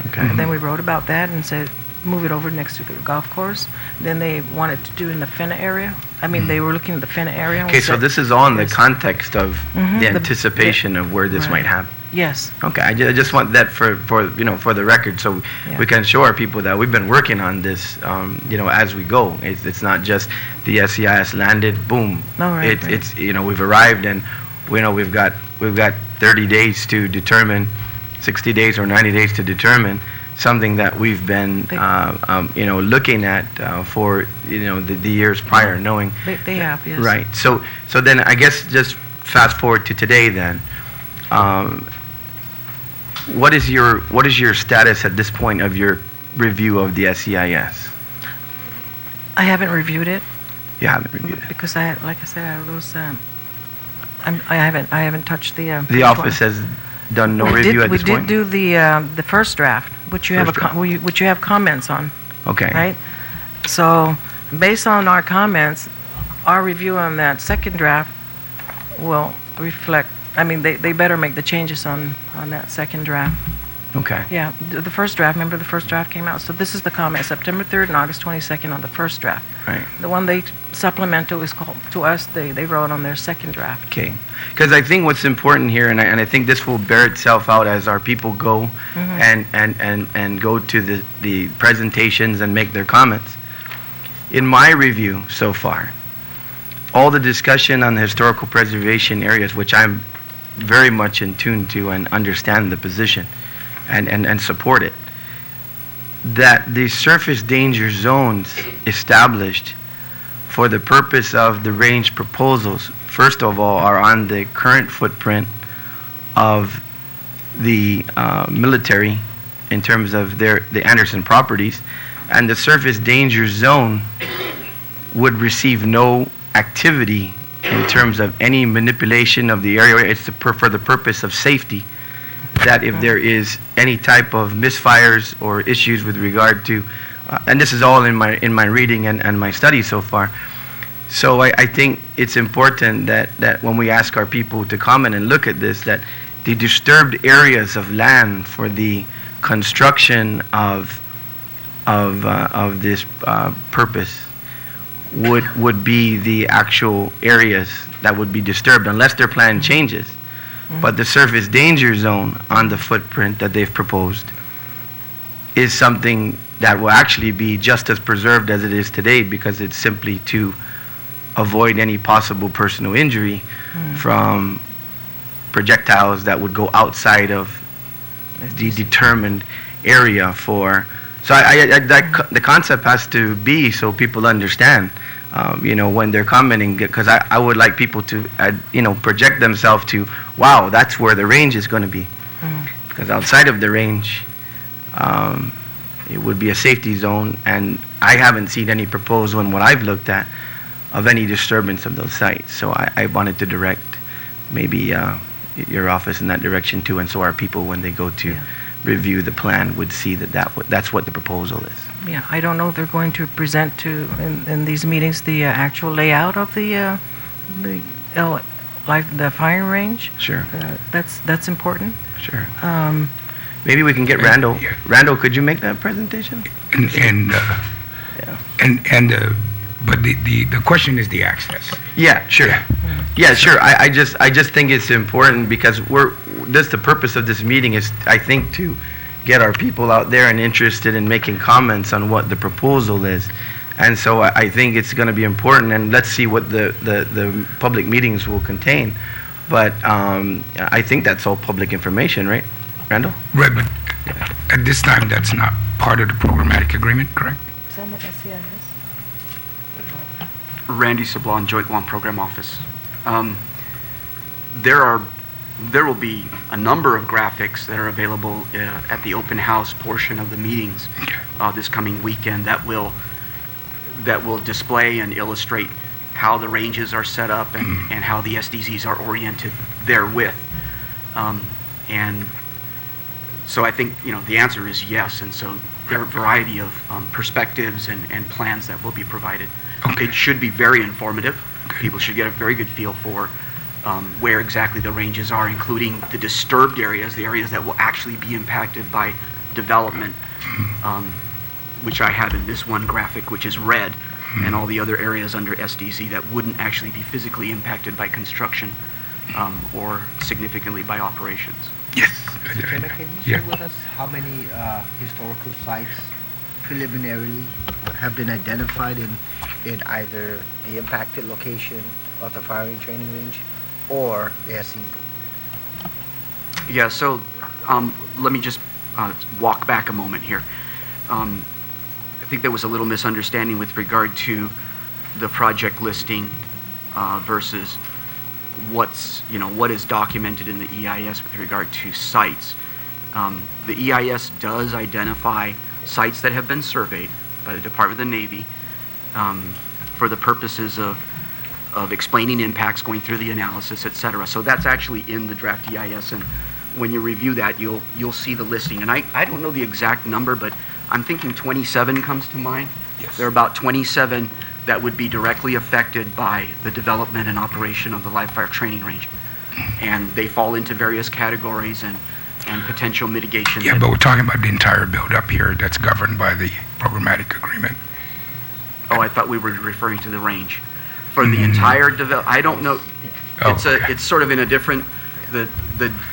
Okay. And then we wrote about that and said, move it over next to the golf course. Then they wanted to do in the Finna area. I mean, they were looking at the Finna area. and we Okay, so said, this is all in the yes. context of Mhm, the the- anticipation of where this right. might happen. Yes, Okay, I just want that for for the record, so Yeah. we can show our people that we've been working on this, as we go. It's not just the SEIS landed, boom. No, right, right. It's we've arrived, and we've got 30 days to determine, 60 days or 90 days to determine something that we've been looking at for the years prior, knowing. they have, yes. Right. So then I guess just fast forward to today then. What is your status at this point of your review of the SEIS? I haven't reviewed it You haven't reviewed it. because like I said, I haven't touched the. The office has done no review at this point? We did do the first draft, which you have First draft. which you have comments on, Okay. right? So based on our comments, our review on that second draft will reflect. I mean, they better make the changes on that second draft. Okay. Yeah, the first draft. Remember, the first draft came out. So this is the comment: September 3rd and August 22nd on the first draft. Right. The one they supplemental is called to us. They wrote on their second draft. Okay. Because I think what's important here, and I think this will bear itself out as our people go and go to the presentations and make their comments. In my review so far, all the discussion on the historical preservation areas, which I'm very much in tune to and understand the position and support it, that the surface danger zones established for the purpose of the range proposals, first of all, are on the current footprint of the military in terms of the Anderson properties, and the surface danger zone would receive no activity in terms of any manipulation of the area. It's for the purpose of safety, that if there is any type of misfires or issues with regard to, and this is all in my reading and my study so far. So I think it's important that when we ask our people to comment and look at this, that the disturbed areas of land for the construction of this purpose would be the actual areas that would be disturbed unless their plan changes. But the surface danger zone on the footprint that they've proposed is something that will actually be just as preserved as it is today, because it's simply to avoid any possible personal injury from projectiles that would go outside of the determined area for. So the concept has to be so people understand, when they're commenting, because I would like people to, project themselves to, wow, that's where the range is going to be. Because outside of the range, it would be a safety zone, and I haven't seen any proposal in what I've looked at of any disturbance of those sites. So I wanted to direct maybe your office in that direction too, and so our people, when they go to review the plan, would see that's what the proposal is. Yeah, I don't know if they're going to present in these meetings the actual layout of the firing range. Sure. That's important. Sure. Maybe we can get Randall. Yeah. Randall, could you make that presentation? But the question is the access. Yeah, sure. Yeah. Yeah, sure. I just think it's important because the purpose of this meeting is, I think, to get our people out there and interested in making comments on what the proposal is. And so I think it's going to be important, and let's see what the public meetings will contain. But I think that's all public information, right, Randall? Right, but at this time, that's not part of the programmatic agreement, correct? Is that the SCIS? Randy Sablon, Joint Guam Program Office. There will be a number of graphics that are available at the open house portion of the meetings this coming weekend that will display and illustrate how the ranges are set up and how the SDZs are oriented therewith. And so I think the answer is yes, and so there are a variety of perspectives and plans that will be provided. Okay. It should be very informative. People should get a very good feel for where exactly the ranges are, including the disturbed areas, the areas that will actually be impacted by development, which I have in this one graphic, which is red, and all the other areas under SDZ that wouldn't actually be physically impacted by construction or significantly by operations. Yes. Mr. Chairman, can you Yeah. share with us how many historical sites preliminarily have been identified in either the impacted location of the firing training range or the SEZ? Yeah, so let me just walk back a moment here. I think there was a little misunderstanding with regard to the project listing versus what is documented in the EIS with regard to sites. The EIS does identify sites that have been surveyed by the Department of the Navy for the purposes of explaining impacts, going through the analysis, et cetera. So that's actually in the draft EIS, and when you review that, you'll see the listing. And I don't know the exact number, but I'm thinking 27 comes to mind. Yes. There are about 27 that would be directly affected by the development and operation of the live fire training range. And they fall into various categories and potential mitigation. Yeah, but we're talking about the entire build-up here that's governed by the programmatic agreement. Oh, I thought we were referring to the range. For the entire I don't know. Oh, It's sort of in a different, the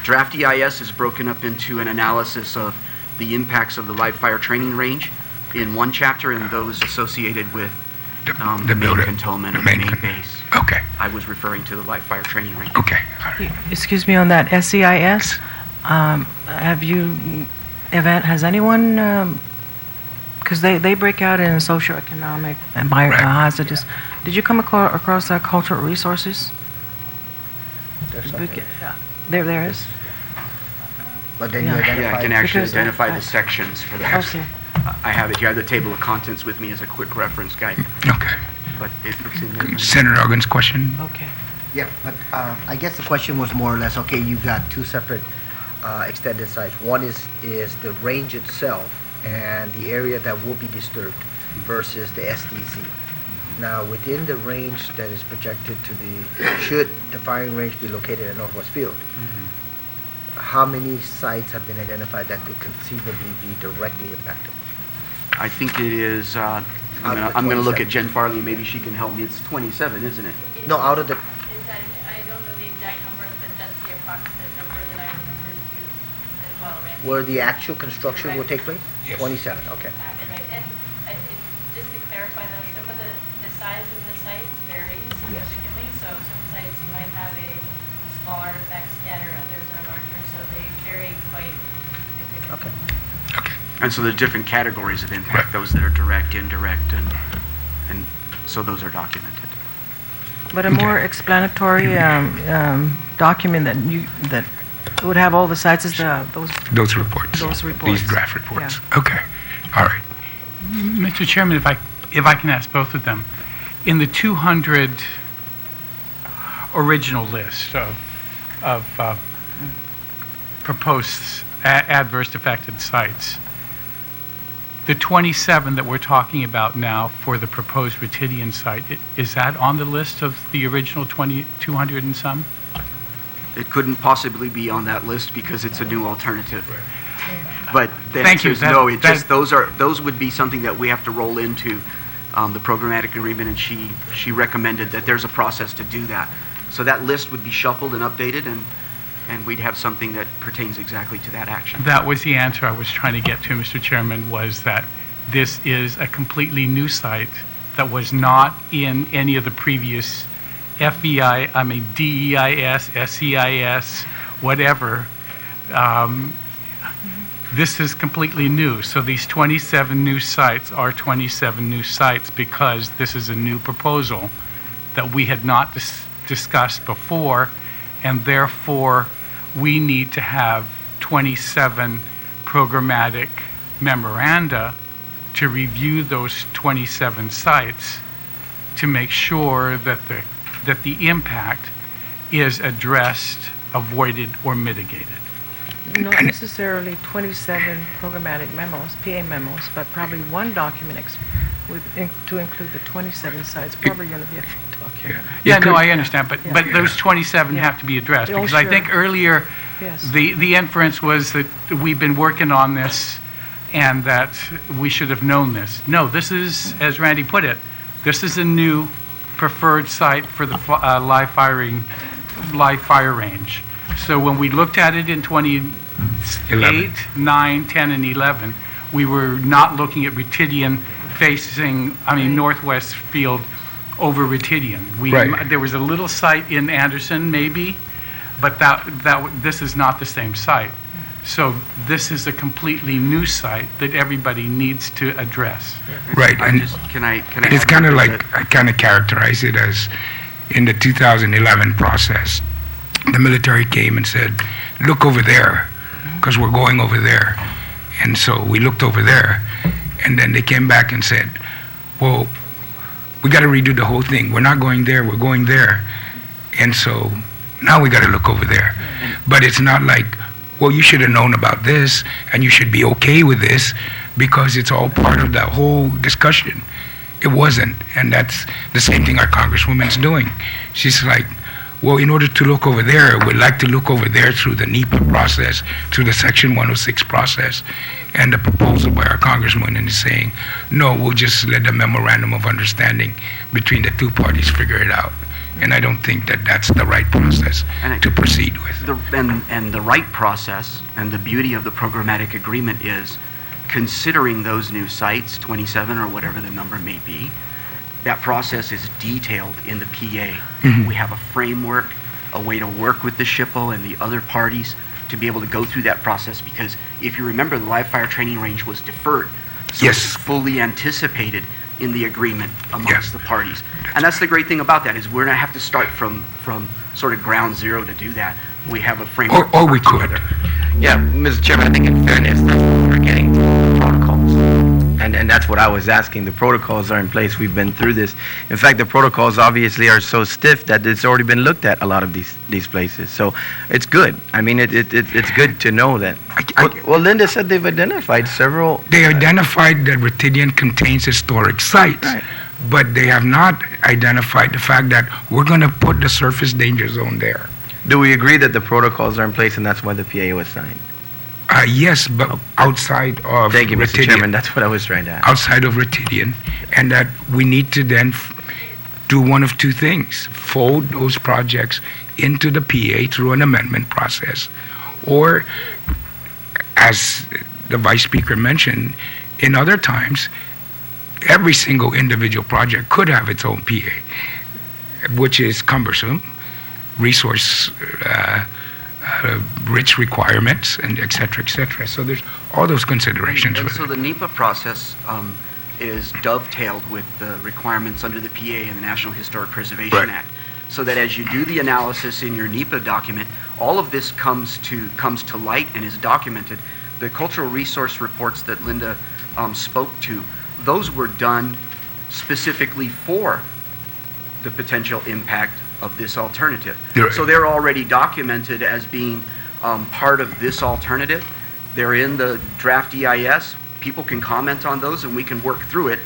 draft EIS is broken up into an analysis of the impacts of the live fire training range in one chapter and those associated with the main build-up, cantonment the or the main main con- base. Okay, I was referring to the live fire training range. okay, all right. Excuse me, on that SEIS, has anyone, because they break out in socioeconomic and biohazardous. Did you come across cultural resources? There's something. There is? But then you Yeah. identify. Yeah, I can actually Because identify I- the sections for that. Okay. I have it here. I have the table of contents with me as a quick reference guide, Okay. but it's in there. Senator Elgin's question? Okay. Yeah, but I guess the question was more or less, okay, you got two separate extended sites. One is the range itself and the area that will be disturbed versus the SDZ. Now, within the range that is projected to be, should the firing range be located at Northwest Field, how many sites have been identified that could conceivably be directly impacted? I think it is, I'm Out of the going to look 27. at Jen Farley, maybe she can help me. It's 27, isn't it? No, out of the, I don't know the exact number, but that's the approximate number that I remember too, as well, Randy. where the actual construction will take place? Yes. 27, okay. Right, and just to clarify though, some of the size of the sites varies Yes. significantly, so some sites you might have a small artifact scatter, others are larger, so they vary quite significantly. Okay. And so there's different categories of impact, those that are direct, indirect, and so those are documented. But a more explanatory document that would have all the sites is Those reports? Those reports. These draft reports? Okay, all right. Mr. Chairman, if I can ask both of them, in the 200 original list of proposed adverse affected sites, the 27 that we're talking about now for the proposed Retidian site, is that on the list of the original 200 and some? It couldn't possibly be on that list because it's a new alternative. But the Thank answer you. is no, it That- just, those would be something that we have to roll into the programmatic agreement, and she recommended that there's a process to do that. So that list would be shuffled and updated, and we'd have something that pertains exactly to that action. That was the answer I was trying to get to, Mr. Chairman, was that this is a completely new site that was not in any of the previous DEIS, SEIS, whatever. This is completely new. So these 27 new sites are 27 new sites because this is a new proposal that we had not discussed before, and therefore we need to have 27 programmatic memoranda to review those 27 sites to make sure that the impact is addressed, avoided, or mitigated. not necessarily 27 programmatic memos, PA memos, but probably one document to include the 27 sites, probably going to be a document. Yeah, It no, could- I understand, but those 27 have to be addressed, Oh, because I sure. think earlier, Yes. the inference was that we've been working on this and that we should have known this. No, this is, as Randy put it, this is a new preferred site for the live fire range. So when we looked at it in 2008, 9, 10, and 11, we were not looking at Retidian facing, northwest field over Retidian. Right. There was a little site in Anderson, maybe, but this is not the same site. So this is a completely new site that everybody needs to address. Right, and Can I it's add kind of something like, I kind of characterize it as, in the 2011 process, the military came and said, look over there, because we're going over there. And so we looked over there, and then they came back and said, well, we got to redo the whole thing. We're not going there, we're going there. And so now we got to look over there. But it's not like, well, you should have known about this, and you should be okay with this, because it's all part of that whole discussion. It wasn't, and that's the same thing our Congresswoman's doing. She's like, well, in order to look over there, we'd like to look over there through the NEPA process, through the Section 106 process. And the proposal by our Congresswoman is saying, no, we'll just let the memorandum of understanding between the two parties figure it out. And I don't think that that's the right process to proceed with. The right process and the beauty of the programmatic agreement is considering those new sites, 27 or whatever the number may be. That process is detailed in the PA. We have a framework, a way to work with the SHPO and the other parties to be able to go through that process, because if you remember, the live fire training range was deferred. So Yes. it's fully anticipated in the agreement amongst Yes. the parties. And that's the great thing about that, is we're not have to start from sort of ground zero to do that. We have a framework. Or we to work could. together. Yeah, Mr. Chairman, I think in fairness, that's what we're getting to, the protocols. And that's what I was asking. The protocols are in place. We've been through this. In fact, the protocols obviously are so stiff that it's already been looked at a lot of these places. So it's good. I mean, it's good to know that. Well, Linda said they've identified several. They identified that Retidian contains historic sites, Right. but they have not identified the fact that we're going to put the surface danger zone there. Do we agree that the protocols are in place and that's why the PA was signed? Yes, but outside of Thank you, Mr. Retidian. Chairman. That's what I was trying to ask. Outside of Retidian, and that we need to then do one of two things: fold those projects into the PA through an amendment process, or, as the Vice Speaker mentioned, in other times, every single individual project could have its own PA, which is cumbersome, resource rich requirements, and et cetera, et cetera. So there's all those considerations And with so it. the NEPA process is dovetailed with the requirements under the PA and the National Historic Preservation Right. Act, so that as you do the analysis in your NEPA document, all of this comes to light and is documented. The cultural resource reports that Linda spoke to, those were done specifically for the potential impact of this alternative. Right. So they're already documented as being part of this alternative. They're in the draft EIS. People can comment on those and we can work through it.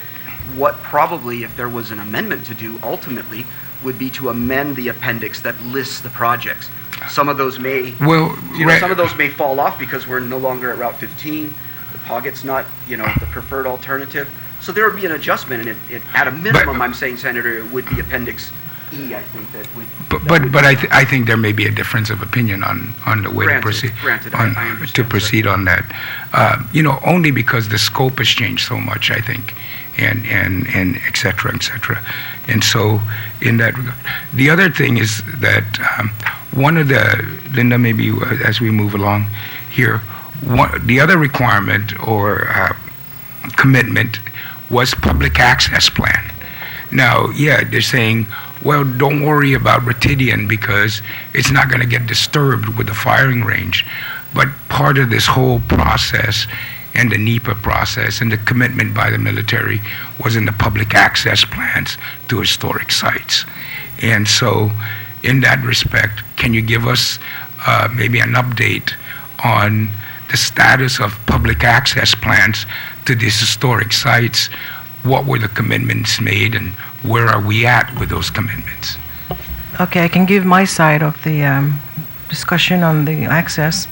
What probably, if there was an amendment to do ultimately, would be to amend the appendix that lists the projects. Some of those may, Well, some of those may fall off because we're no longer at Route 15. The Poggett's not, the preferred alternative. So there would be an adjustment, and it at a minimum, I'm saying, Senator, it would be Appendix E, I think, that would. But I think there may be a difference of opinion on the way to proceed. Granted, I understand, to sir. proceed on that. Only because the scope has changed so much, I think, and et cetera, et cetera. And so, in that regard, the other thing is that one of the, Linda, maybe as we move along here, the other requirement or commitment was public access plan. Now, yeah, they're saying, well, don't worry about Retidian because it's not going to get disturbed with the firing range. But part of this whole process and the NEPA process and the commitment by the military was in the public access plans to historic sites. And so, in that respect, can you give us maybe an update on the status of public access plans to these historic sites what were the commitments made and where are we at with those commitments? Okay, I can give my side of the discussion on the access.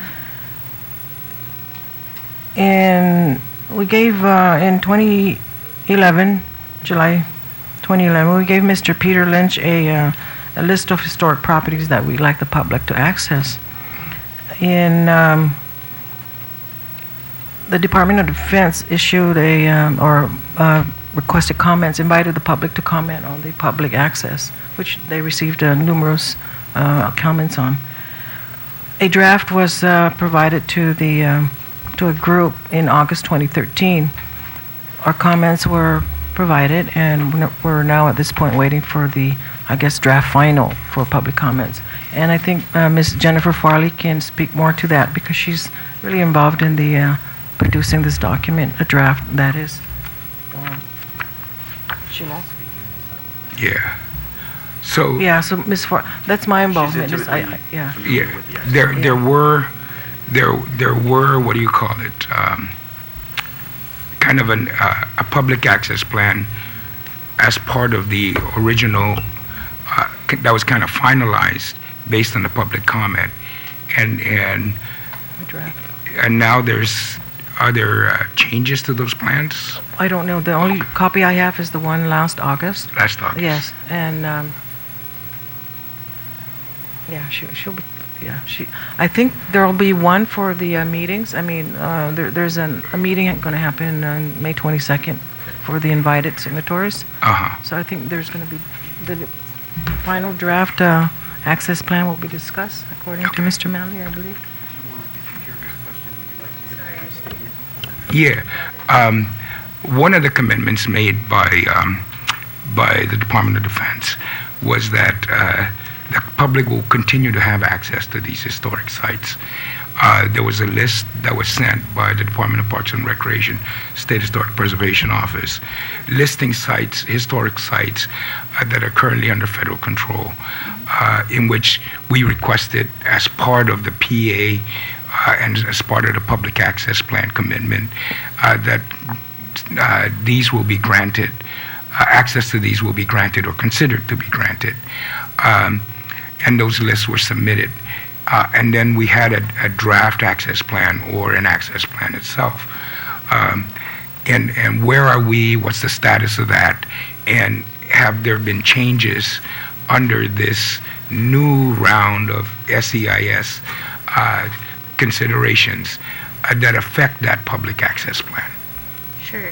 And we gave in 2011, July 2011, we gave Mr. Peter Lynch a list of historic properties that we'd like the public to access. In the Department of Defense issued requested comments, invited the public to comment on the public access, which they received numerous comments on. A draft was provided to a group in August 2013. Our comments were provided, and we're now at this point waiting for the, I guess, draft final for public comments. And I think Ms. Jennifer Farley can speak more to that because she's really involved in the producing this document, a draft that is. Sheila? Yeah. So Yeah, so Ms. that's my involvement. She's Yeah. intimately yeah, familiar with the estimate. there were what do you call it? Kind of a public access plan as part of the original that was kind of finalized based on the public comment, and The draft. now are there changes to those plans? I don't know. The only copy I have is the one last August. Last August. Yes, and yeah, she'll be. Yeah, I think there'll be one for the meetings. I mean, there's a meeting going to happen on May 22nd for the invited signatories. So I think there's going to be the final draft access plan will be discussed according to Mr. Manley, I believe. Yeah. One of the commitments made by the Department of Defense was that the public will continue to have access to these historic sites. There was a list that was sent by the Department of Parks and Recreation, State Historic Preservation Office, listing sites, historic sites that are currently under federal control, in which we requested as part of the PA and as part of the public access plan commitment that these will be granted, access to these will be granted or considered to be granted. And those lists were submitted. And then we had a draft access plan or an access plan itself. And where are we? What's the status of that? And have there been changes under this new round of SEIS considerations that affect that public access plan? Sure.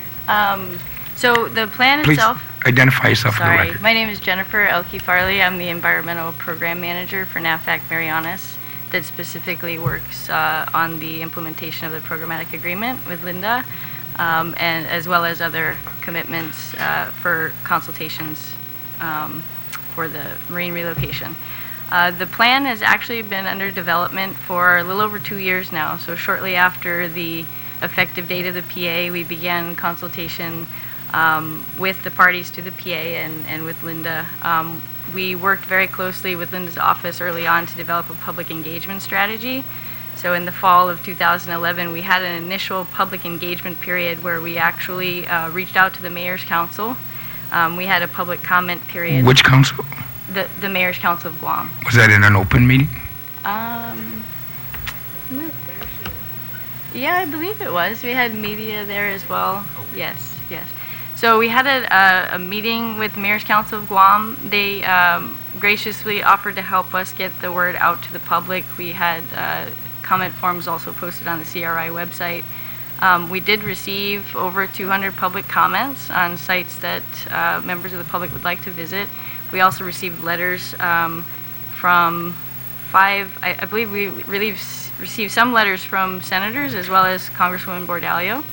So the plan Please itself. identify yourself for the Sorry, record. my name is Jennifer Elke Farley. I'm the Environmental Program Manager for NAVFAC Marianas that specifically works on the implementation of the programmatic agreement with Linda, and as well as other commitments for consultations for the marine relocation. The plan has actually been under development for a little over 2 years now. So shortly after the effective date of the PA, we began consultation with the parties to the PA and with Linda. We worked very closely with Linda's office early on to develop a public engagement strategy. So in the fall of 2011, we had an initial public engagement period where we actually reached out to the Mayor's Council. We had a public comment period. Which council? The Mayor's Council of Guam. Was that in an open meeting? Yeah, I believe it was. We had media there as well. Yes. So we had a meeting with Mayor's Council of Guam. They graciously offered to help us get the word out to the public. We had comment forms also posted on the CRI website. We did receive over 200 public comments on sites that members of the public would like to visit. We also received letters from 5, I believe we received some letters from senators as well as Congresswoman Bordalio.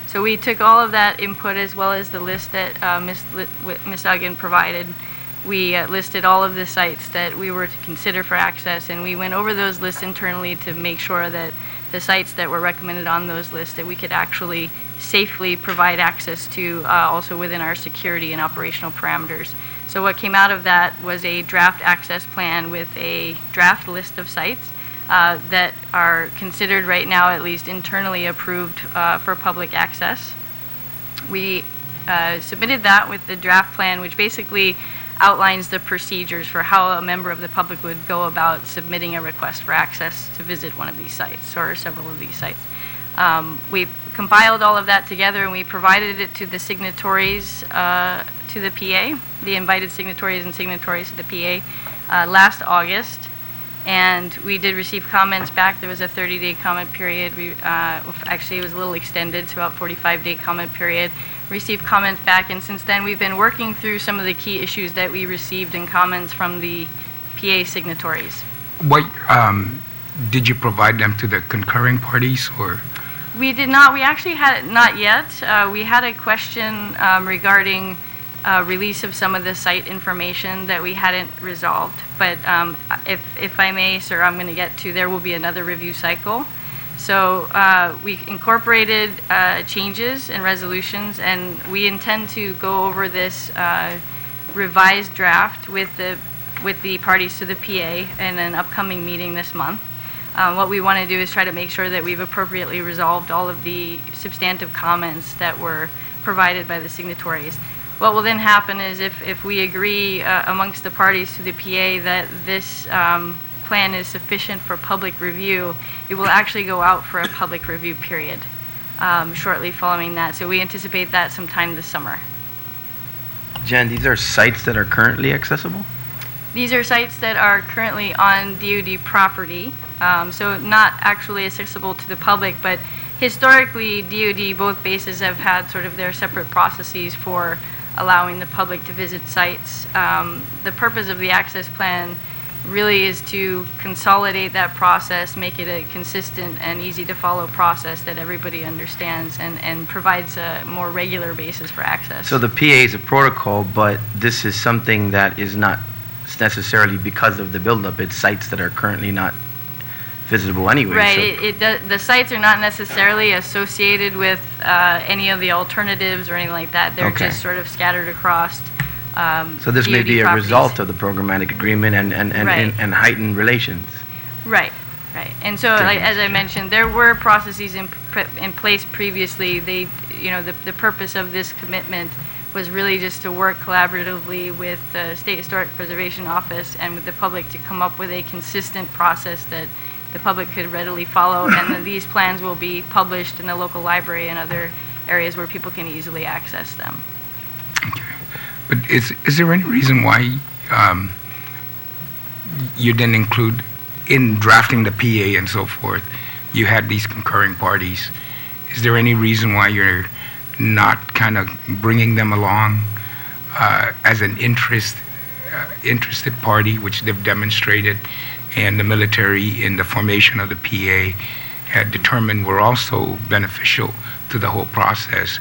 So we took all of that input as well as the list that Ms. Uggan provided. We listed all of the sites that we were to consider for access, and we went over those lists internally to make sure that the sites that were recommended on those lists that we could actually safely provide access to also within our security and operational parameters. So what came out of that was a draft access plan with a draft list of sites that are considered right now at least internally approved for public access. We submitted that with the draft plan, which basically outlines the procedures for how a member of the public would go about submitting a request for access to visit one of these sites or several of these sites. We compiled all of that together and we provided it to the signatories to the PA, the invited signatories and signatories to the PA last August. And we did receive comments back. There was a 30-day comment period. Actually, it was a little extended to about 45-day comment period. Received comments back, and since then we've been working through some of the key issues that we received in comments from the PA signatories. What did you provide them to the concurring parties, or? We did not. We actually had not yet. We had a question regarding release of some of the site information that we hadn't resolved. But if I may, sir, I'm going to get to, there will be another review cycle. So we incorporated changes and resolutions, and we intend to go over this revised draft with the parties to the PA in an upcoming meeting this month. What we want to do is try to make sure that we've appropriately resolved all of the substantive comments that were provided by the signatories. What will then happen is if we agree amongst the parties to the PA that this plan is sufficient for public review, it will actually go out for a public review period shortly following that. So we anticipate that sometime this summer. Jen, these are sites that are currently accessible? These are sites that are currently on DoD property, so not actually accessible to the public, but historically DoD, both bases have had sort of their separate processes for allowing the public to visit sites. The purpose of the access plan really is to consolidate that process, make it a consistent and easy to follow process that everybody understands and provides a more regular basis for access. So the PA is a protocol, but this is something that is not necessarily because of the buildup. It's sites that are currently not visitable anyway. Right. So. The sites are not necessarily associated with any of the alternatives or anything like that. They're Okay. just sort of scattered across. So this may DoD be a properties. result of the programmatic agreement Right. and heightened relations. Right. Right. And so, like, as I mentioned, there were processes in place previously. They, the purpose of this commitment was really just to work collaboratively with the State Historic Preservation Office and with the public to come up with a consistent process that the public could readily follow, and then these plans will be published in the local library and other areas where people can easily access them. Okay. But is there any reason why you didn't include, in drafting the PA and so forth, you had these concurring parties? Is there any reason why you're not kind of bringing them along as an interested party, which they've demonstrated, and the military in the formation of the PA had determined were also beneficial to the whole process?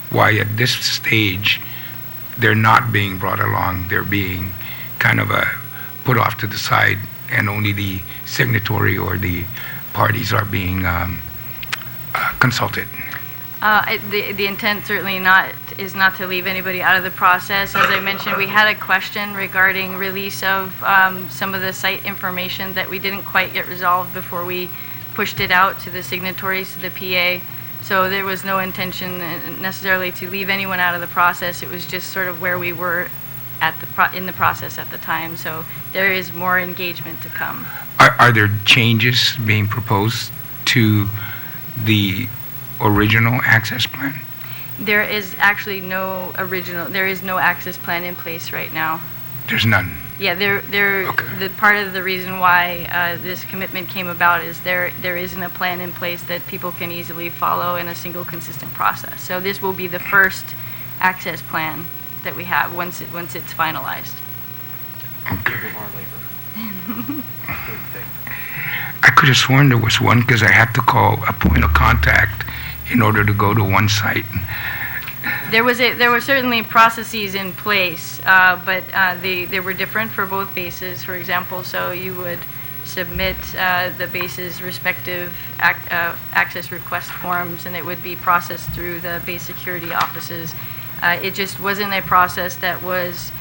Why at this stage they're not being brought along, they're being kind of put off to the side, and only the signatory or the parties are being consulted? The intent certainly is not to leave anybody out of the process. As I mentioned, we had a question regarding release of some of the site information that we didn't quite get resolved before we pushed it out to the signatories to the PA. So there was no intention necessarily to leave anyone out of the process. It was just sort of where we were in the process at the time. So there is more engagement to come. Are there changes being proposed to the original access plan? There is actually no access plan in place right now. There's none? Yeah, Okay. the part of the reason why this commitment came about is there isn't a plan in place that people can easily follow in a single consistent process. So this will be the first access plan that we have once it's finalized. Okay. I could have sworn there was one because I had to call a point of contact in order to go to one site. There were certainly processes in place, but they were different for both bases. For example, so you would submit the base's respective access request forms, and it would be processed through the base security offices. It just wasn't a process that was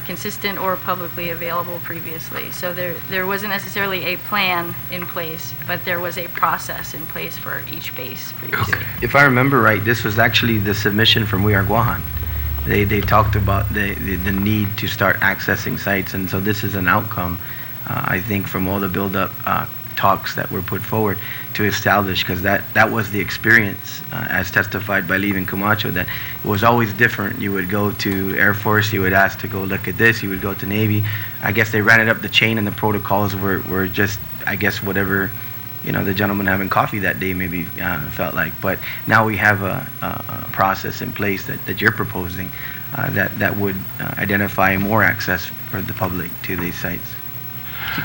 consistent or publicly available previously. So there wasn't necessarily a plan in place, but there was a process in place for each base previously. If I remember right, this was actually the submission from We Are Guam. They talked about the need to start accessing sites, and so this is an outcome, I think, from all the build-up talks that were put forward to establish, because that was the experience, as testified by Levin Camacho, that it was always different. You would go to Air Force, you would ask to go look at this, you would go to Navy. I guess they ran it up the chain, and the protocols were just, I guess, whatever, the gentleman having coffee that day maybe felt like. But now we have a process in place that you're proposing that would identify more access for the public to these sites.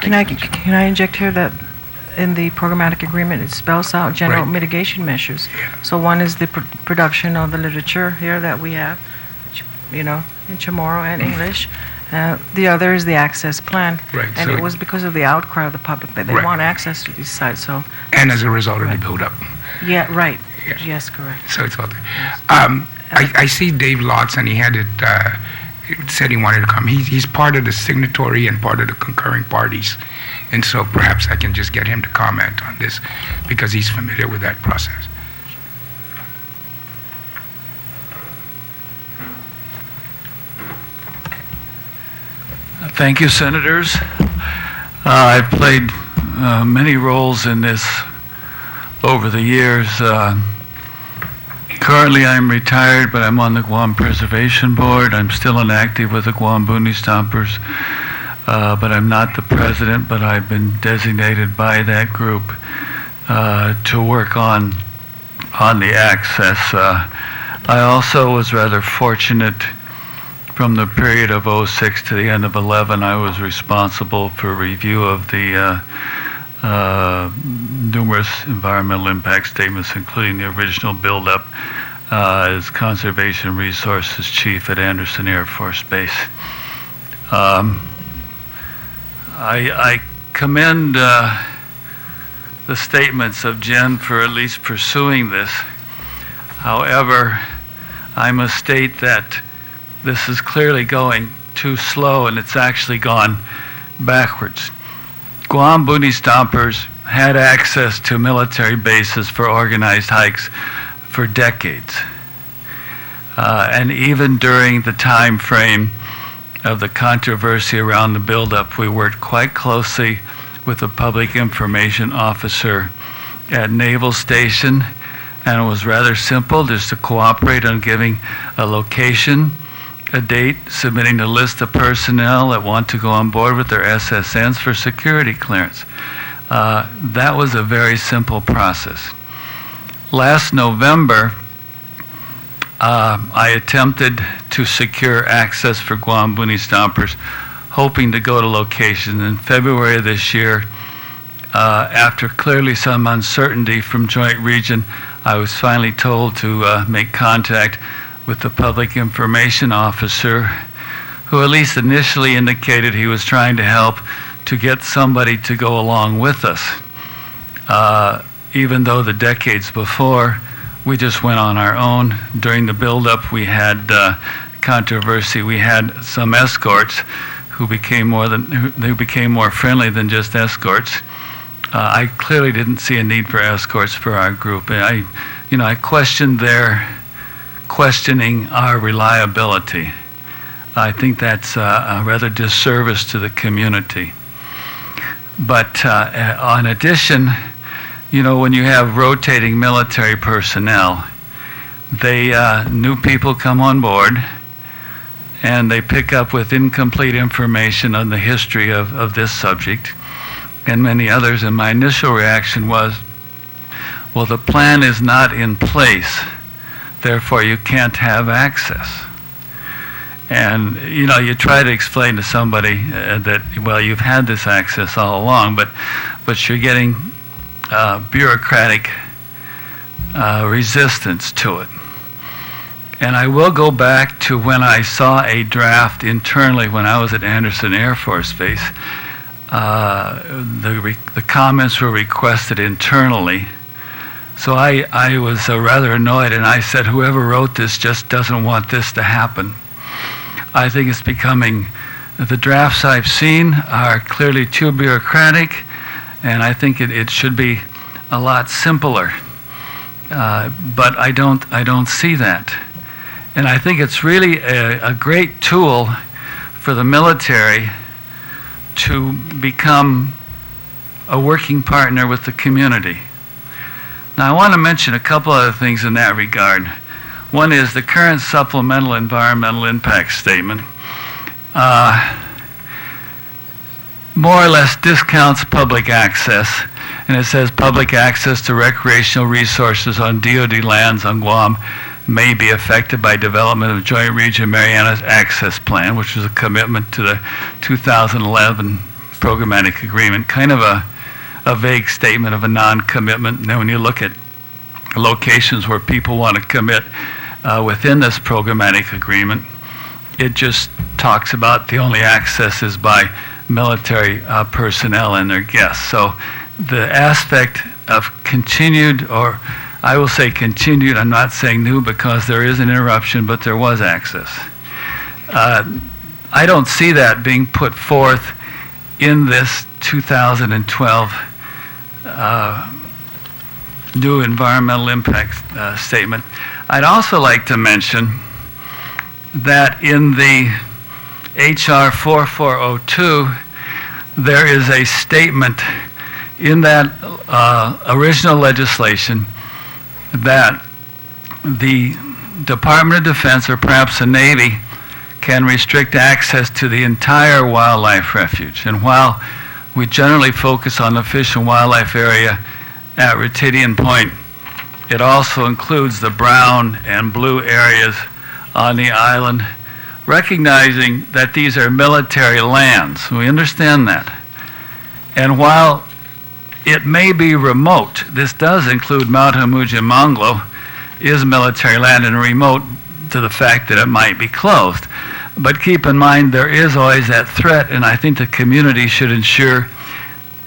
Can I inject here that in the programmatic agreement it spells out general mitigation measures? So one is the production of the literature here that we have, in Chamorro and English. The other is the access plan. Right. And So it was because of the outcry of the public that they want access to these sites. So. And as a result of the build-up. Yeah. Right. Yeah. Yes. Correct. So it's all there. Yes. I see Dave Lotz, and he had it. Said he wanted to come. He's part of the signatory and part of the concurring parties, and so perhaps I can just get him to comment on this because he's familiar with that process. Thank you, Senators. I've played many roles in this over the years. Currently, I'm retired, but I'm on the Guam Preservation Board. I'm still inactive with the Guam Boonie Stompers, but I'm not the president, but I've been designated by that group to work on the access. I also was rather fortunate from the period of 06 to the end of 11. I was responsible for review of the numerous environmental impact statements, including the original buildup, as Conservation Resources Chief at Anderson Air Force Base. I commend the statements of Jen for at least pursuing this. However, I must state that this is clearly going too slow, and it's actually gone backwards. Guam Boonie Stompers had access to military bases for organized hikes for decades. And even during the time frame of the controversy around the buildup, we worked quite closely with the public information officer at Naval Station, and it was rather simple, just to cooperate on giving a location, a date, submitting a list of personnel that want to go on board with their SSNs for security clearance. That was a very simple process. Last November, I attempted to secure access for Guam Boonie Stompers, hoping to go to locations. In February of this year, after clearly some uncertainty from Joint Region, I was finally told to make contact with the public information officer, who at least initially indicated he was trying to help to get somebody to go along with us. Even though the decades before, we just went on our own. During the buildup, we had controversy. We had some escorts who became more friendly than just escorts. I clearly didn't see a need for escorts for our group. And I questioned their questioning our reliability. I think that's a rather disservice to the community. But in addition, when you have rotating military personnel, new people come on board and they pick up with incomplete information on the history of this subject and many others. And my initial reaction was, well, the plan is not in place, therefore you can't have access. And, you try to explain to somebody that, well, you've had this access all along, but you're getting bureaucratic resistance to it. And I will go back to when I saw a draft internally when I was at Anderson Air Force Base. The comments were requested internally. So I was rather annoyed, and I said, whoever wrote this just doesn't want this to happen. I think it's becoming, the drafts I've seen are clearly too bureaucratic, and I think it should be a lot simpler. But I don't see that. And I think it's really a great tool for the military to become a working partner with the community. Now, I want to mention a couple other things in that regard. One is the current supplemental environmental impact statement more or less discounts public access, and it says public access to recreational resources on DoD lands on Guam may be affected by development of Joint Region Marianas Access Plan, which was a commitment to the 2011 programmatic agreement, kind of a vague statement of a non-commitment. And then when you look at locations where people want to commit within this programmatic agreement, it just talks about the only access is by military personnel and their guests. So the aspect of continued, or I will say continued, I'm not saying new because there is an interruption, but there was access. I don't see that being put forth in this 2012 new environmental impact statement. I'd also like to mention that in the HR 4402, there is a statement in that original legislation that the Department of Defense, or perhaps the Navy, can restrict access to the entire wildlife refuge. And while we generally focus on the fish and wildlife area at Retidian Point, it also includes the brown and blue areas on the island, recognizing that these are military lands. We understand that. And while it may be remote, this does include Mount Hamujimanglo, is military land and remote to the fact that it might be closed. But keep in mind, there is always that threat, and I think the community should ensure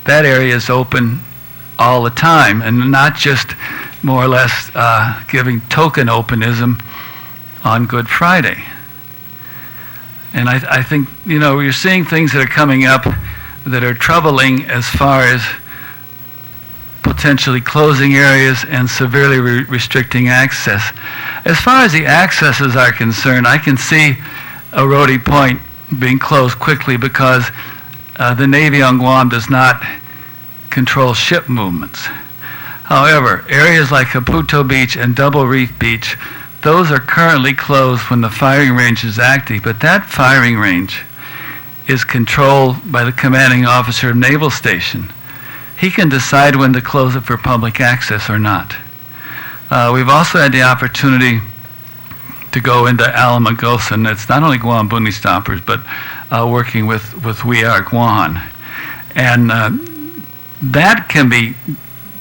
that area is open all the time, and not just more or less giving token openism on Good Friday. And I think, you're seeing things that are coming up that are troubling as far as potentially closing areas and severely restricting access. As far as the accesses are concerned, I can see Roti Point being closed quickly because the Navy on Guam does not control ship movements. However, areas like Caputo Beach and Double Reef Beach, those are currently closed when the firing range is active, but that firing range is controlled by the commanding officer of Naval Station. He can decide when to close it for public access or not. We've also had the opportunity to go into Alamogordo, and it's not only Guam Boonie Stoppers, but working with We Are Guam. And that can be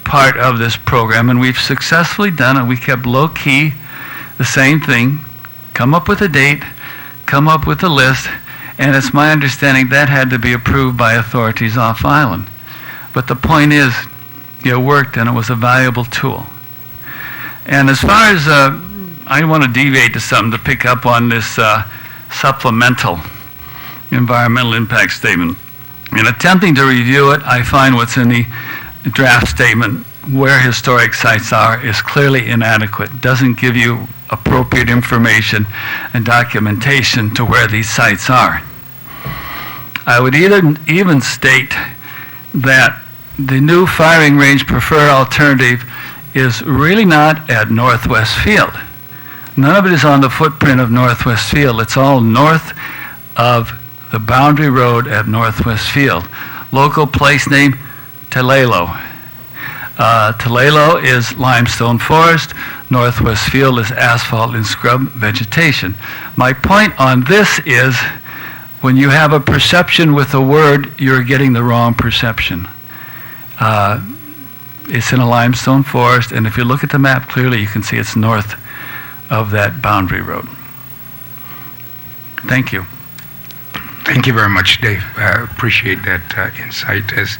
part of this program, and we've successfully done it. We kept low-key, the same thing, come up with a date, come up with a list, and it's my understanding that had to be approved by authorities off island. But the point is, it worked and it was a valuable tool. And as far as, I want to deviate to something to pick up on this supplemental environmental impact statement. In attempting to review it, I find what's in the draft statement, where historic sites are, is clearly inadequate. Doesn't give you appropriate information and documentation to where these sites are. I would even state that the new firing range preferred alternative is really not at Northwest Field. None of it is on the footprint of Northwest Field. It's all north of the boundary road at Northwest Field. Local place name, Talelo. Talelo is limestone forest. Northwest Field is asphalt and scrub vegetation. My point on this is, when you have a perception with a word, you're getting the wrong perception. It's in a limestone forest, and if you look at the map clearly, you can see it's north of that boundary road. Thank you. Thank you very much, Dave. I appreciate that insight as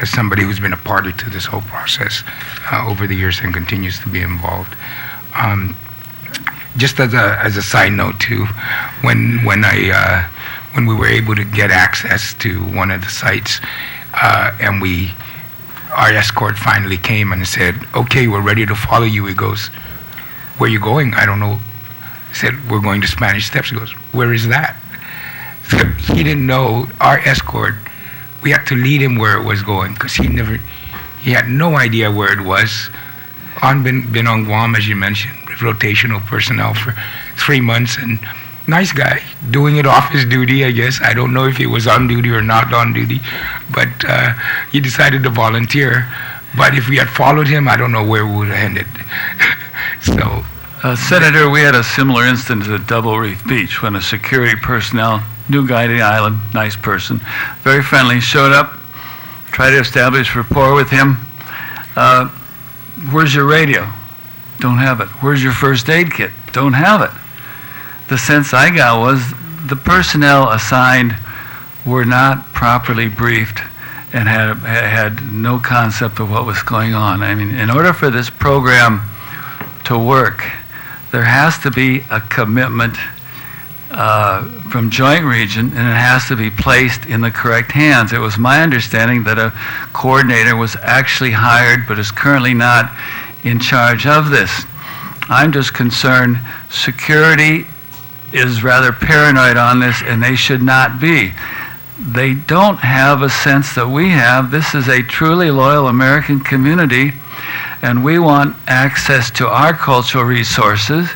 somebody who's been a party to this whole process over the years and continues to be involved. just as a side note too, when we were able to get access to one of the sites, and our escort finally came and said, "Okay, we're ready to follow you." He goes, "Where are you going?" "I don't know." He said, "We're going to Spanish Steps." He goes, "Where is that?" So he didn't know. Our escort, we had to lead him where it was going because he had no idea where it was. Been on Guam, as you mentioned, with rotational personnel for 3 months, and nice guy, doing it off his duty, I guess. I don't know if he was on duty or not on duty, but he decided to volunteer. But if we had followed him, I don't know where we would have ended. So, Senator, we had a similar instance at Double Reef Beach when a security personnel, new guy to the island, nice person, very friendly, showed up, tried to establish rapport with him. Where's your radio? Don't have it. Where's your first aid kit? Don't have it. The sense I got was the personnel assigned were not properly briefed and had no concept of what was going on. I mean, in order for this program to work, there has to be a commitment from Joint Region, and it has to be placed in the correct hands. It was my understanding that a coordinator was actually hired but is currently not in charge of this. I'm just concerned security is rather paranoid on this, and they should not be. They don't have a sense that we have. This is a truly loyal American community, and we want access to our cultural resources,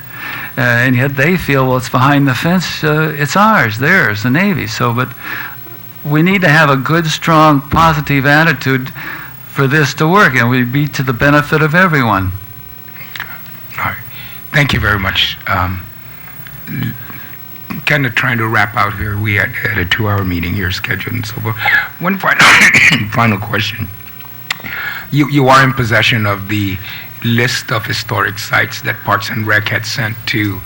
and yet they feel, well, it's behind the fence, it's ours, theirs, the Navy. So, but we need to have a good, strong, positive attitude for this to work, and we'd be to the benefit of everyone. All right. Thank you very much. Kind of trying to wrap out here. We had a 2-hour meeting here scheduled and so forth. One final question. You are in possession of the list of historic sites that Parks and Rec had sent to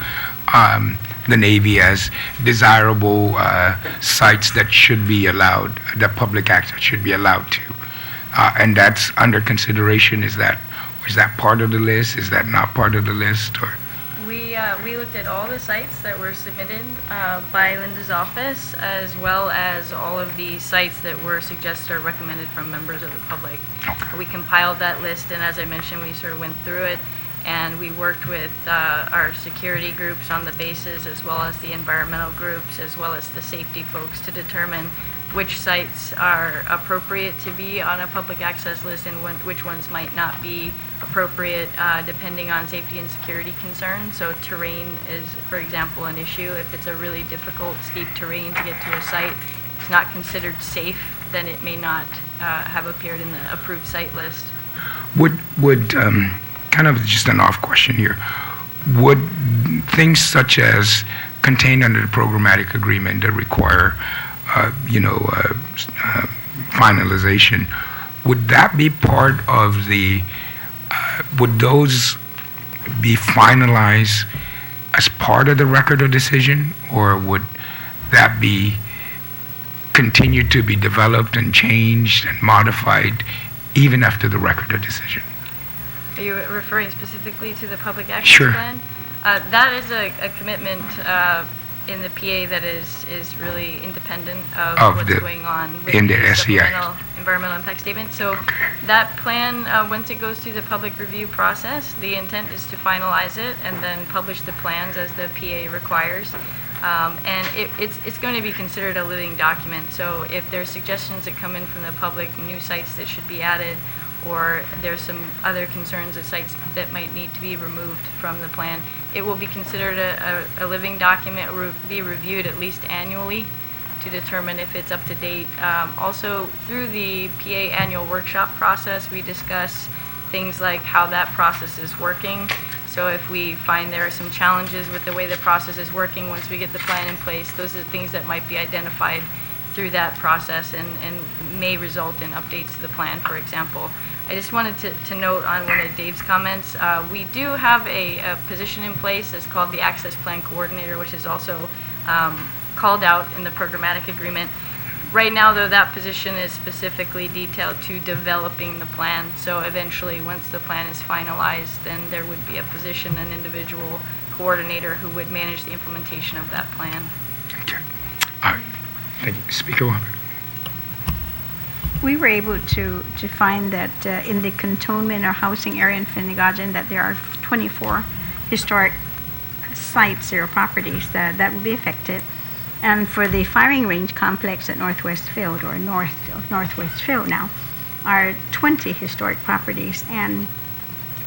the Navy as desirable sites that should be allowed, that public access should be allowed to. And that's under consideration. Is that part of the list? Is that not part of the list? Or we looked at all the sites that were submitted by Linda's office, as well as all of the sites that were suggested or recommended from members of the public. Okay. We compiled that list, and as I mentioned, we sort of went through it, and we worked with our security groups on the bases, as well as the environmental groups, as well as the safety folks, to determine which sites are appropriate to be on a public access list and which ones might not be appropriate depending on safety and security concerns. So terrain is, for example, an issue. If it's a really difficult, steep terrain to get to a site, it's not considered safe, then it may not have appeared in the approved site list. Would kind of just an off question here, would things such as contained under the programmatic agreement that require finalization, would that be part of the, would those be finalized as part of the record of decision, or would that be continued to be developed and changed and modified even after the record of decision? Are you referring specifically to the public access plan? That is a commitment in the PA that is really independent of what's going on with the environmental impact statement. So that plan, once it goes through the public review process, the intent is to finalize it and then publish the plans as the PA requires. And it's going to be considered a living document. So if there's suggestions that come in from the public, new sites that should be added, or there's some other concerns of sites that might need to be removed from the plan, it will be considered a living document, be reviewed at least annually to determine if it's up to date. Also, through the PA annual workshop process, we discuss things like how that process is working. So if we find there are some challenges with the way the process is working once we get the plan in place, those are the things that might be identified through that process and may result in updates to the plan, for example. I just wanted to note on one of Dave's comments, we do have a position in place that's called the Access Plan Coordinator, which is also called out in the programmatic agreement. Right now, though, that position is specifically detailed to developing the plan. So eventually, once the plan is finalized, then there would be a position, an individual coordinator who would manage the implementation of that plan. Okay. All right. Thank you. Speaker Walker. We were able to find that in the cantonment or housing area in Finnegajen that there are 24 historic sites or properties that will be affected. And for the firing range complex at Northwest Field, or north of Northwest Field now, are 20 historic properties. And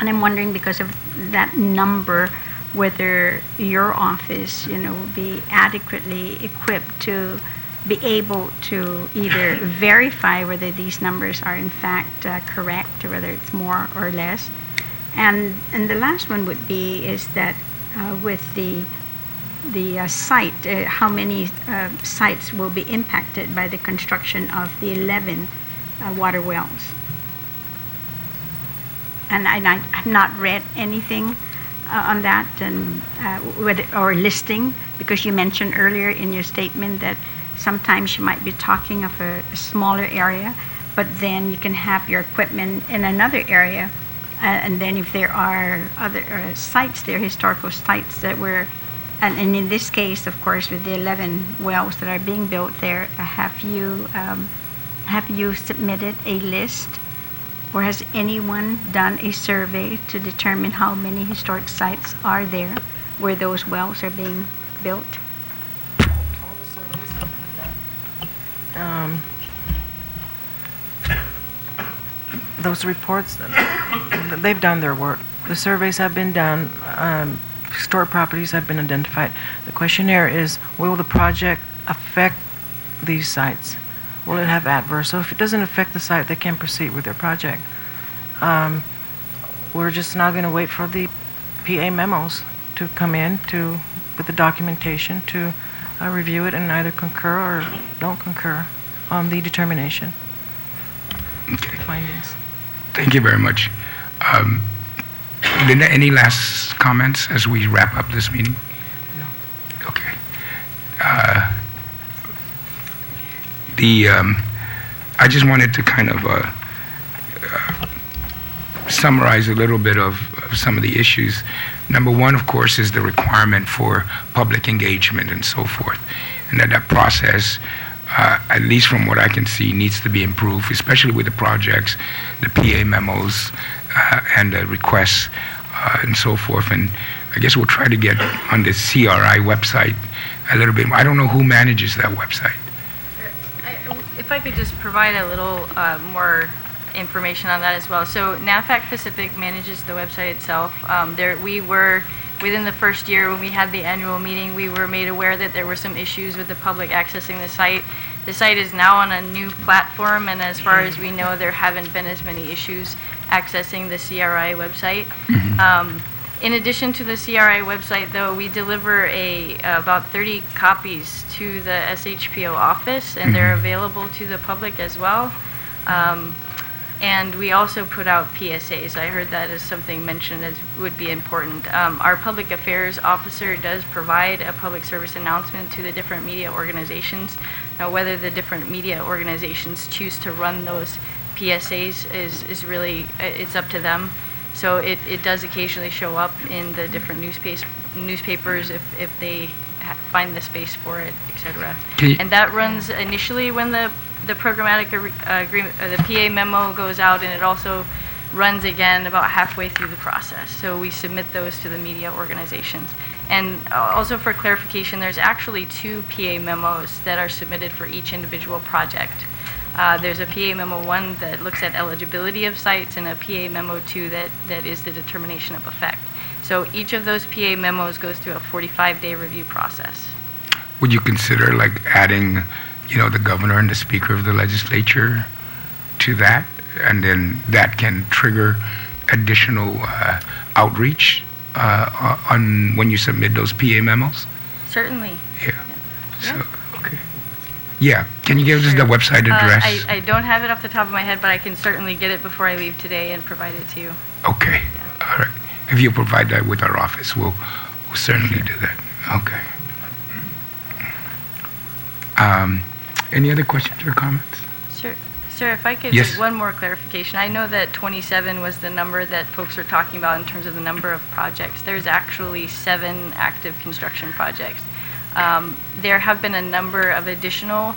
I'm wondering, because of that number, whether your office, will be adequately equipped to be able to either verify whether these numbers are in fact correct, or whether it's more or less. And the last one would be is that with the site, how many sites will be impacted by the construction of the 11 water wells. And I've not read anything on that, and or listing, because you mentioned earlier in your statement that sometimes you might be talking of a smaller area, but then you can have your equipment in another area, and then if there are other sites there, historical sites that were, and in this case, of course, with the 11 wells that are being built there, have you submitted a list, or has anyone done a survey to determine how many historic sites are there where those wells are being built? Those reports, they've done their work. The surveys have been done. Historic properties have been identified. The questionnaire is, will the project affect these sites? Will it have adverse? So if it doesn't affect the site, they can proceed with their project. We're just now going to wait for the PA memos to come in with the documentation to review it and either concur or don't concur on the determination. Okay. Findings. Thank you very much. Linda, any last comments as we wrap up this meeting? No. Okay. I just wanted to kind of summarize a little bit of some of the issues. Number one, of course, is the requirement for public engagement and so forth, and that process, at least from what I can see, needs to be improved, especially with the projects, the PA memos, and the requests, and so forth. And I guess we'll try to get on the CRI website a little bit. I don't know who manages that website. If I could just provide a little more information on that as well. So NAVFAC Pacific manages the website itself. We were, within the first year when we had the annual meeting, we were made aware that there were some issues with the public accessing the site. The site is now on a new platform, and as far as we know, there haven't been as many issues accessing the CRI website. In addition to the CRI website, though, we deliver about 30 copies to the SHPO office, and they're available to the public as well. And we also put out PSAs. I heard that as something mentioned as would be important. Our public affairs officer does provide a public service announcement to the different media organizations. Now, whether the different media organizations choose to run those PSAs is really, it's up to them. So it does occasionally show up in the different newspapers if they find the space for it, etc. And that runs initially when the programmatic agreement, the PA memo goes out, and it also runs again about halfway through the process. So we submit those to the media organizations. And also for clarification, there's actually 2 PA memos that are submitted for each individual project. There's a PA Memo 1 that looks at eligibility of sites, and a PA Memo 2 that is the determination of effect. So each of those PA memos goes through a 45-day review process. Would you consider like adding, the governor and the speaker of the legislature to that, and then that can trigger additional outreach on when you submit those PA memos? Certainly. Yeah. So, okay. Yeah. Can you give us the website address? I don't have it off the top of my head, but I can certainly get it before I leave today and provide it to you. Okay. Yeah. All right. If you provide that with our office, we'll certainly do that. Okay. Any other questions or comments? Sir, if I could Yes. get one more clarification. I know that 27 was the number that folks are talking about in terms of the number of projects. There's actually 7 active construction projects. There have been a number of additional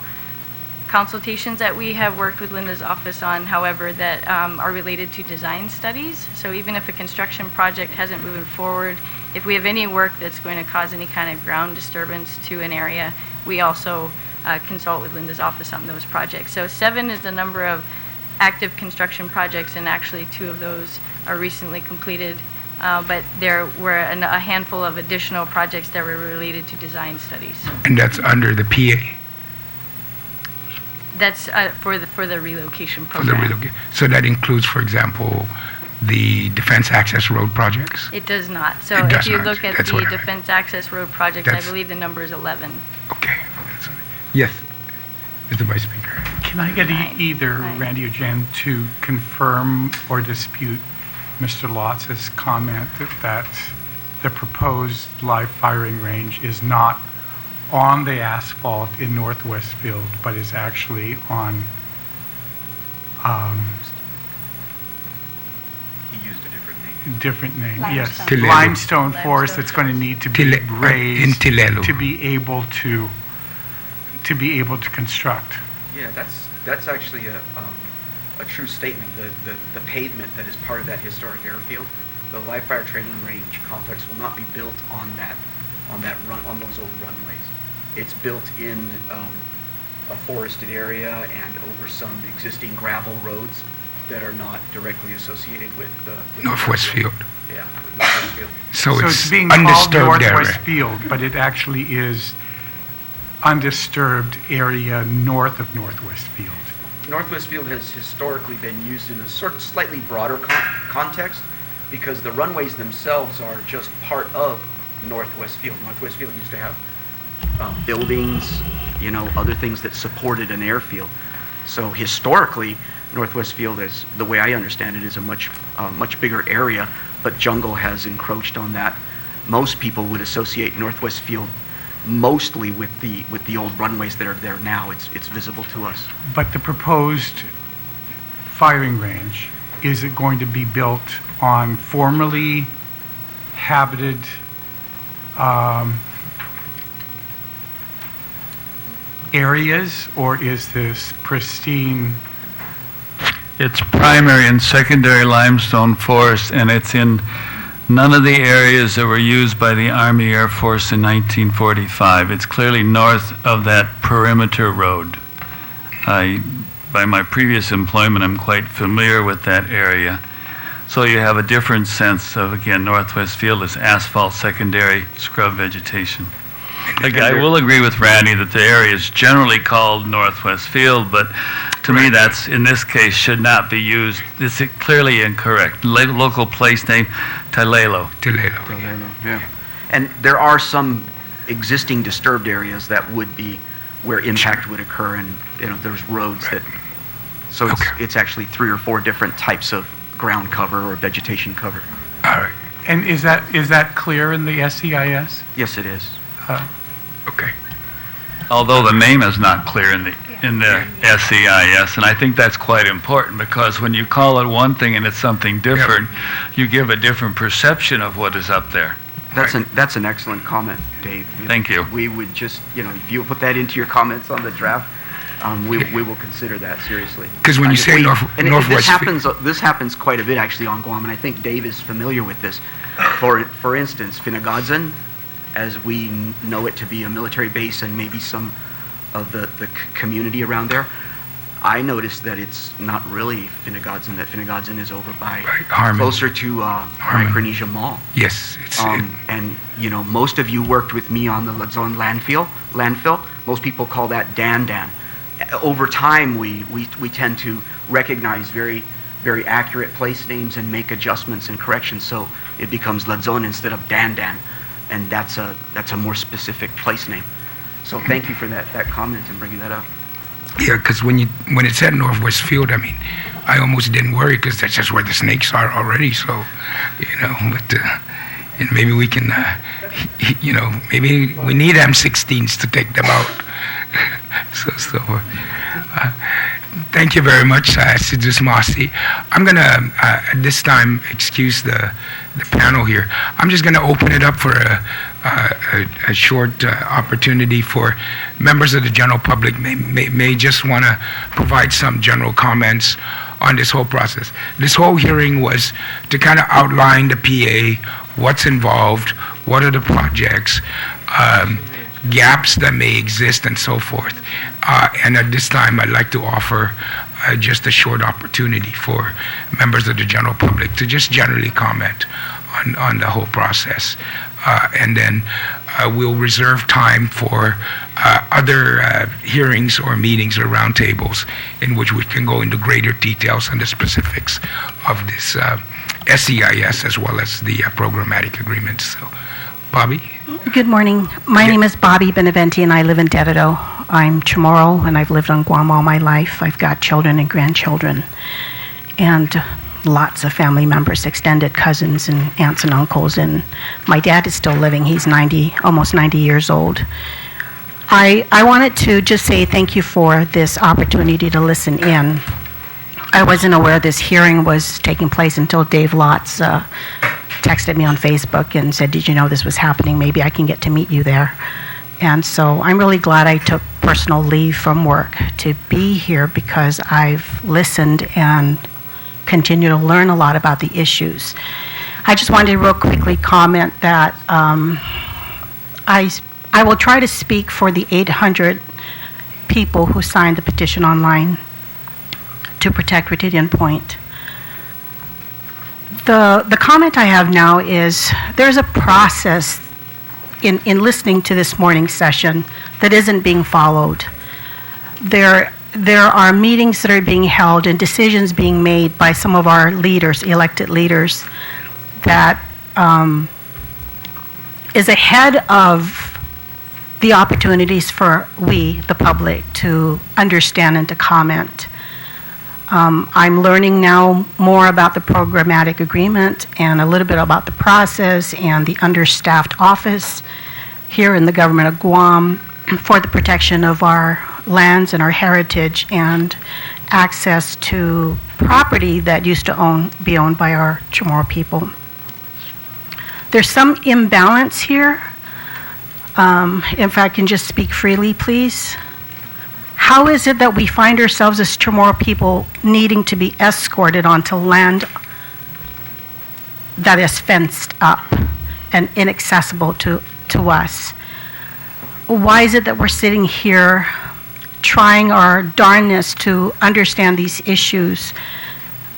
consultations that we have worked with Linda's office on, however, that are related to design studies. So even if a construction project hasn't moved forward, if we have any work that's going to cause any kind of ground disturbance to an area, we also consult with Linda's office on those projects. So 7 is the number of active construction projects, and actually 2 of those are recently completed. But there were a handful of additional projects that were related to design studies. And that's under the PA? That's for the relocation For the program. relocation. So that includes, for example, the Defense Access Road projects? It does not. So It does if you not. look at That's the what I meant. Defense Access Road projects, I That's- believe the number is 11. Okay. Yes, Mr. Vice Speaker. Can I get Fine. either Fine. Randy or Jen to confirm or dispute Mr. Lotz's comment that the proposed live firing range is not on the asphalt in Northwest Field, but is actually on, He used a different name. different name, yes. Limestone. Tilelo. Limestone forest that's going to need to be In raised Tilelo. to be able to construct. Yeah, that's actually a true statement. The pavement that is part of that historic airfield, the live fire training range complex will not be built on those old runways. It's built in a forested area and over some existing gravel roads that are not directly associated with the Northwest Field. Yeah, with Northwest Field. So it's being called undisturbed Northwest area. Field, but it actually is undisturbed area north of Northwest Field. Northwest Field has historically been used in a sort of slightly broader context because the runways themselves are just part of Northwest Field. Northwest Field used to have buildings, other things that supported an airfield. So historically, Northwest Field, is the way I understand it, is a much bigger area, but jungle has encroached on that. Most people would associate Northwest Field mostly with the old runways that are there now. It's visible to us. But the proposed firing range, is it going to be built on formerly habited areas, or is this pristine? It's primary and secondary limestone forest, and it's in none of the areas that were used by the Army Air Force in 1945. It's clearly north of that perimeter road. By my previous employment, I'm quite familiar with that area. So you have a different sense of, again, Northwest Field is asphalt, secondary scrub vegetation. I will agree with Randy that the area is generally called Northwest Field, but to me, that's, in this case, should not be used. It's clearly incorrect. Local place name, Tilelo. Tilelo. Yeah. And there are some existing disturbed areas that would be where impact would occur, and there's roads that. So it's actually 3 or 4 different types of ground cover or vegetation cover. All right. And is that clear in the SEIS? Yes, it is. Okay. Although the name is not clear in the SEIS, and I think that's quite important, because when you call it one thing and it's something different, you give a different perception of what is up there. That's an excellent comment, Dave. Thank you. We would just, if you put that into your comments on the draft, we will consider that seriously. Because when you say Northwest this happens quite a bit actually on Guam, and I think Dave is familiar with this. For instance, Finagadzan, as we know it to be a military base, and maybe some of the community around there, I noticed that it's not really Finagadzan, that Finagadzan is over by Harmon. closer to Micronesia Mall. Yes. It's, And most of you worked with me on the Luzon landfill. Most people call that Dan. Over time, we tend to recognize very, very accurate place names and make adjustments and corrections, so it becomes Luzon instead of Dan, and that's a more specific place name. So thank you for that comment and bringing that up. yeah, because when it said Northwest Field, I mean, I almost didn't worry because that's just where the snakes are already. So, but and maybe we can, maybe we need M16s to take them out. Thank you very much, Sidus Masi. I'm going to, at this time, excuse the panel here. I'm just going to open it up for a short opportunity for members of the general public may just want to provide some general comments on this whole process. This whole hearing was to kind of outline the PA, what's involved, what are the projects, gaps that may exist, and so forth. And at this time, I'd like to offer just a short opportunity for members of the general public to just generally comment on the whole process. And then we'll reserve time for other hearings or meetings or roundtables in which we can go into greater details on the specifics of this SEIS as well as the programmatic agreement. So, Bobby? Good morning. My name is Bobby Beneventi, and I live in Dededo. I'm Chamorro, and I've lived on Guam all my life. I've got children and grandchildren, and lots of family members, extended cousins and aunts and uncles, and my dad is still living. He's 90, almost 90 years old. I wanted to just say thank you for this opportunity to listen in. I wasn't aware this hearing was taking place until Dave Lotz texted me on Facebook and said, did you know this was happening? Maybe I can get to meet you there. And so I'm really glad I took personal leave from work to be here because I've listened and continue to learn a lot about the issues. I just wanted to real quickly comment that I will try to speak for the 800 people who signed the petition online to protect Ritidian Point. The comment I have now is there's a process in listening to this morning's session that isn't being followed. There are meetings that are being held and decisions being made by some of our leaders, elected leaders, that is ahead of the opportunities for we, the public, to understand and to comment. I'm learning now more about the programmatic agreement and a little bit about the process and the understaffed office here in the government of Guam for the protection of our lands and our heritage and access to property that used to be owned by our Chamorro people. There's some imbalance here. If I can just speak freely, please. How is it that we find ourselves as Chamorro people needing to be escorted onto land that is fenced up and inaccessible to us? Why is it that we're sitting here trying our darndest to understand these issues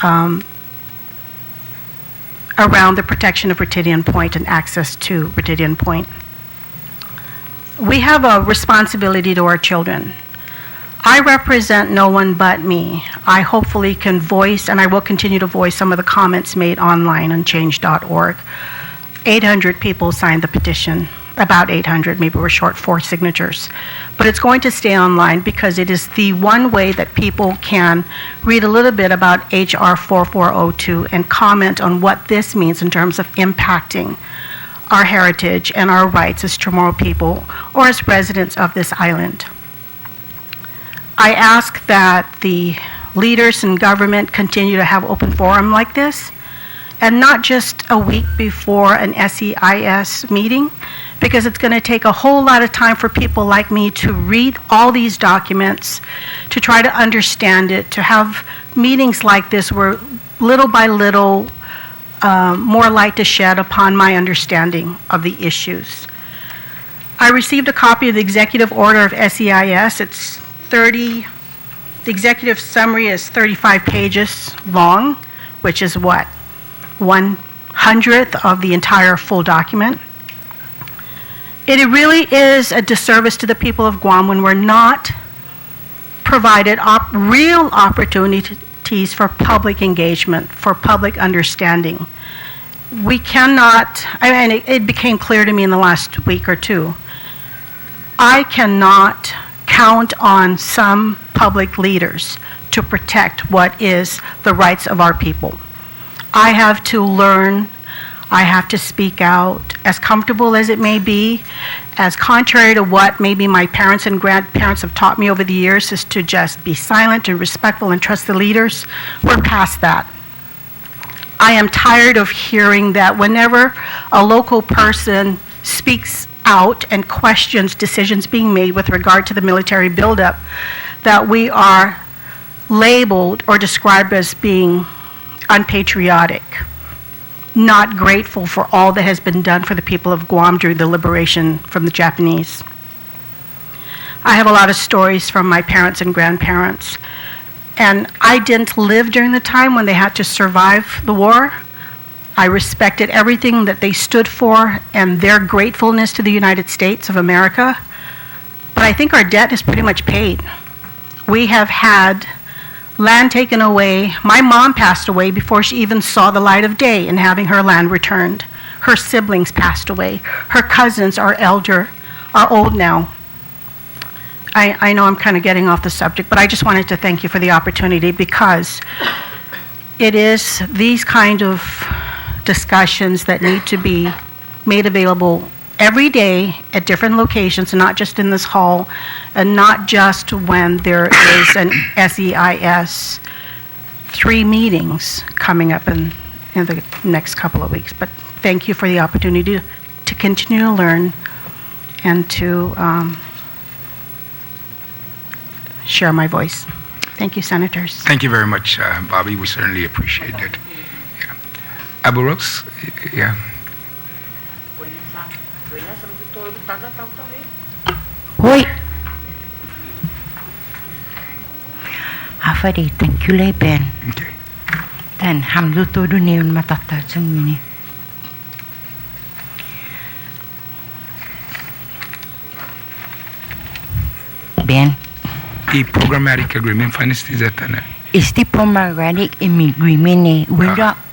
around the protection of Ritidian Point and access to Ritidian Point? We have a responsibility to our children. I represent no one but me. I hopefully can voice, and I will continue to voice, some of the comments made online on change.org. 800 people signed the petition, about 800, maybe we're short 4 signatures. But it's going to stay online because it is the one way that people can read a little bit about HR 4402 and comment on what this means in terms of impacting our heritage and our rights as Chamorro people or as residents of this island. I ask that the leaders in government continue to have open forum like this, and not just a week before an SEIS meeting, because it's going to take a whole lot of time for people like me to read all these documents, to try to understand it, to have meetings like this where little by little more light is shed upon my understanding of the issues. I received a copy of the executive order of SEIS. It's the executive summary is 35 pages long, which is what, 1/100th of the entire full document. It really is a disservice to the people of Guam when we're not provided real opportunities for public engagement, for public understanding. We cannot, it became clear to me in the last week or two, I cannot count on some public leaders to protect what is the rights of our people. I have to learn, I have to speak out, as comfortable as it may be, as contrary to what maybe my parents and grandparents have taught me over the years, is to just be silent and respectful and trust the leaders. We're past that. I am tired of hearing that whenever a local person speaks out and questions decisions being made with regard to the military buildup, that we are labeled or described as being unpatriotic, not grateful for all that has been done for the people of Guam during the liberation from the Japanese. I have a lot of stories from my parents and grandparents, and I didn't live during the time when they had to survive the war. I respected everything that they stood for and their gratefulness to the United States of America, but I think our debt is pretty much paid. We have had land taken away. My mom passed away before she even saw the light of day in having her land returned. Her siblings passed away. Her cousins are old now. I know I'm kind of getting off the subject, but I just wanted to thank you for the opportunity, because it is these kind of discussions that need to be made available every day at different locations, not just in this hall, and not just when there is an SEIS 3 meetings coming up in the next couple of weeks. But thank you for the opportunity to continue to learn and to share my voice. Thank you, Senators. Thank you very much, Bobby. We certainly appreciate it. Yeah. Abu Rose, yeah. Hoi. Hafadi, thank you, Ben. Okay. Then hamdu todo neon matata chung mini. Ben. The programmatic agreement finance is that Is the programmatic agreement?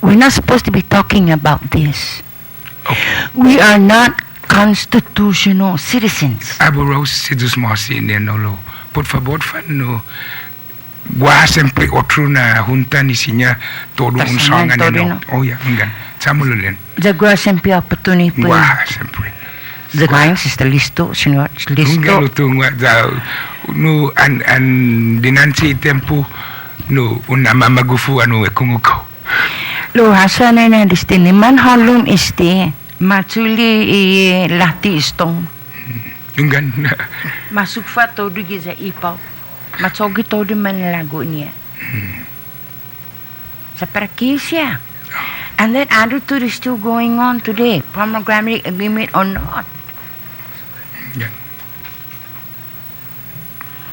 We're not supposed to be talking about this. Okay. We are not constitutional citizens. Abu Rose, sidus masi nenolo. Por favor, fano. Gua sempre otro na junta ni sinya todo un song ano. Oh ya, engan. Samululen. The gua sempre opportunity. Gua sempre. The guys está listo, señor. Listo. Engan utungwa da no an dinansi tempo no una mamagufu ano ekumuko. Lo hasana na destiny man halum isti. Matsuli lati istong. Engan. Masukfa todo giza ipaw. Matsogi todo man lago niya. Sa prakisya. And that attitude is still going on today. Programmatic agreement or not. Yeah.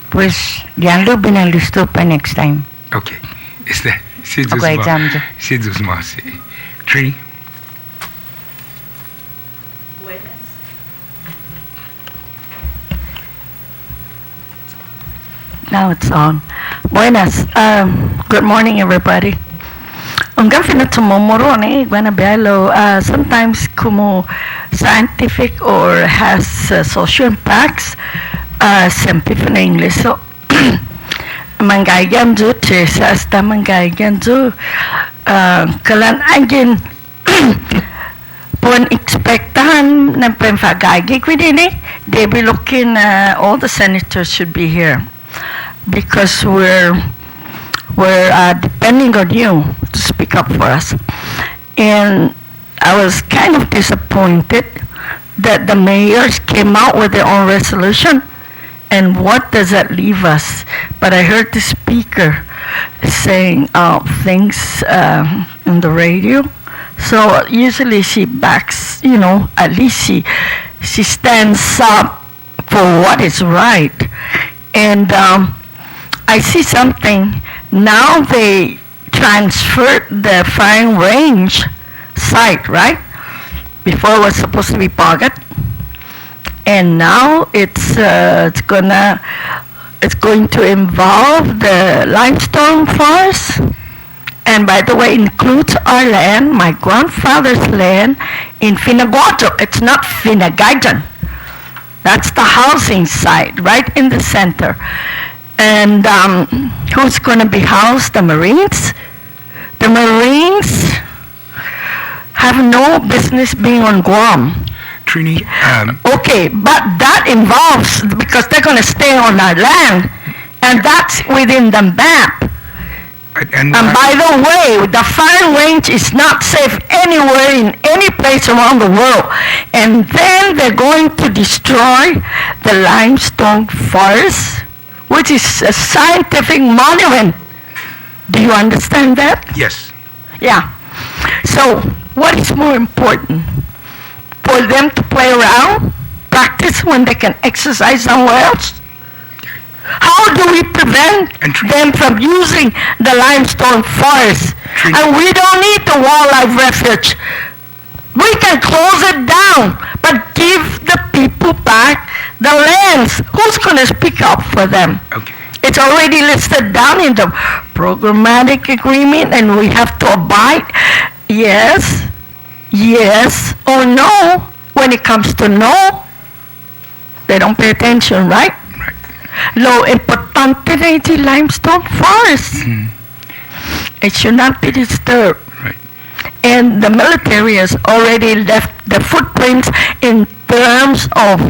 Pues ya lo binalisto pa next time. Okay. Is that sidus Okay, ma? Jamja. Sidus masi. 3. Now it's on. Buenas. Good morning, everybody. Un gafina tomoroni guanabello sometimes como scientific or has social impacts. Sempre in English. So mangaigan jo tesa hasta mangaigan jo kalan agin pon expectahan na penfagagi kwidini. They be looking. All the senators should be here. Because we're depending on you to speak up for us. And I was kind of disappointed that the mayors came out with their own resolution. And what does that leave us? But I heard the speaker saying things on the radio. So usually she backs, at least she stands up for what is right. And I see something. Now they transferred the firing range site, right? Before it was supposed to be Pocket. And now it's going to involve the limestone forest. And by the way, includes our land, my grandfather's land in Finaguato. It's not Finagaitan. That's the housing site right in the center. And who's going to be housed? The Marines? The Marines have no business being on Guam. Trini, Okay, but that involves, because they're going to stay on our land, and that's within the map. and And by the way, the fire range is not safe anywhere in any place around the world. And then they're going to destroy the limestone forest, which is a scientific monument. Do you understand that? yes, Yeah. So, what is more important? For them to play around, practice when they can exercise somewhere else? How do we prevent them from using the limestone forest? And we don't need the wildlife refuge. We can close it down, but give the people back the lands. Who's going to speak up for them? okay. It's already listed down in the programmatic agreement, and we have to abide. Yes, yes, or no. When it comes to no, they don't pay attention, right? Lo importante na iti limestone forest. It should not be disturbed. Right. And the military has already left the footprints in terms of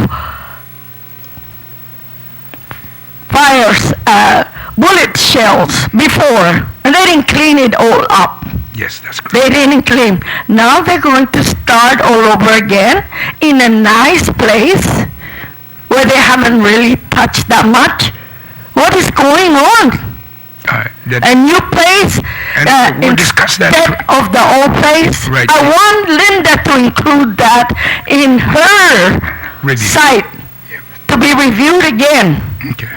fires, bullet shells before, and they didn't clean it all up. Yes, that's correct. They didn't clean. Now they're going to start all over again in a nice place where they haven't really touched that much. What is going on? A new place And we'll discuss that. instead of the old place. Right. I want Linda to include that in her Review. site to be reviewed again. Okay.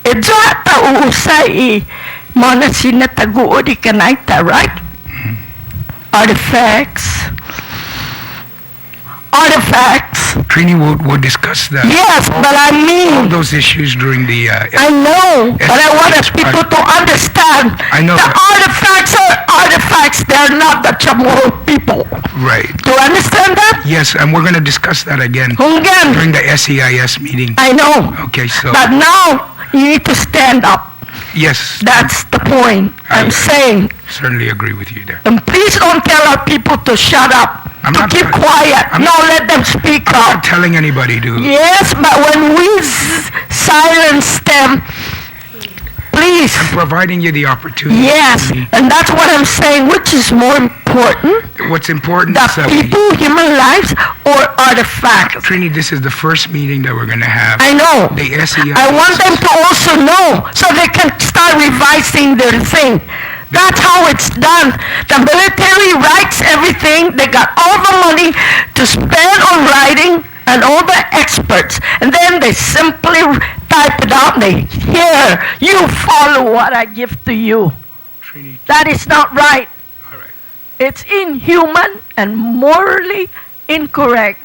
Ito ata uusay mga sinataguod ikanaita, right? Artifacts. Trini will discuss that. Yes, but I All mean, those issues during the. I know, but I want people to understand. I know The that. artifacts are artifacts. They're not the Chamorro people. Right. Do you understand that? Yes, and we're going to discuss that again Again, during the SEIS meeting. I know. Okay, so But now, you need to stand up. yes, That's the point I I'm saying. certainly agree with you there. And please don't tell our people to shut up, I'm to not keep tell- quiet. I'm No, let them speak I'm not up. telling anybody to. Yes, but when we silence them, please. Providing you the opportunity. Yes, and that's what I'm saying. Which is more important, What's important the is that we, people, human lives, or artifacts? Trini, this is the first meeting that we're going to have. I know. The SEIS. I want them to also know so they can start revising their thing. That's how it's done. The military writes everything. They got all the money to spend on writing and all the experts. And then they simply type it out. They, here, you follow what I give to you. Trini, That is not right. all right. It's inhuman and morally incorrect.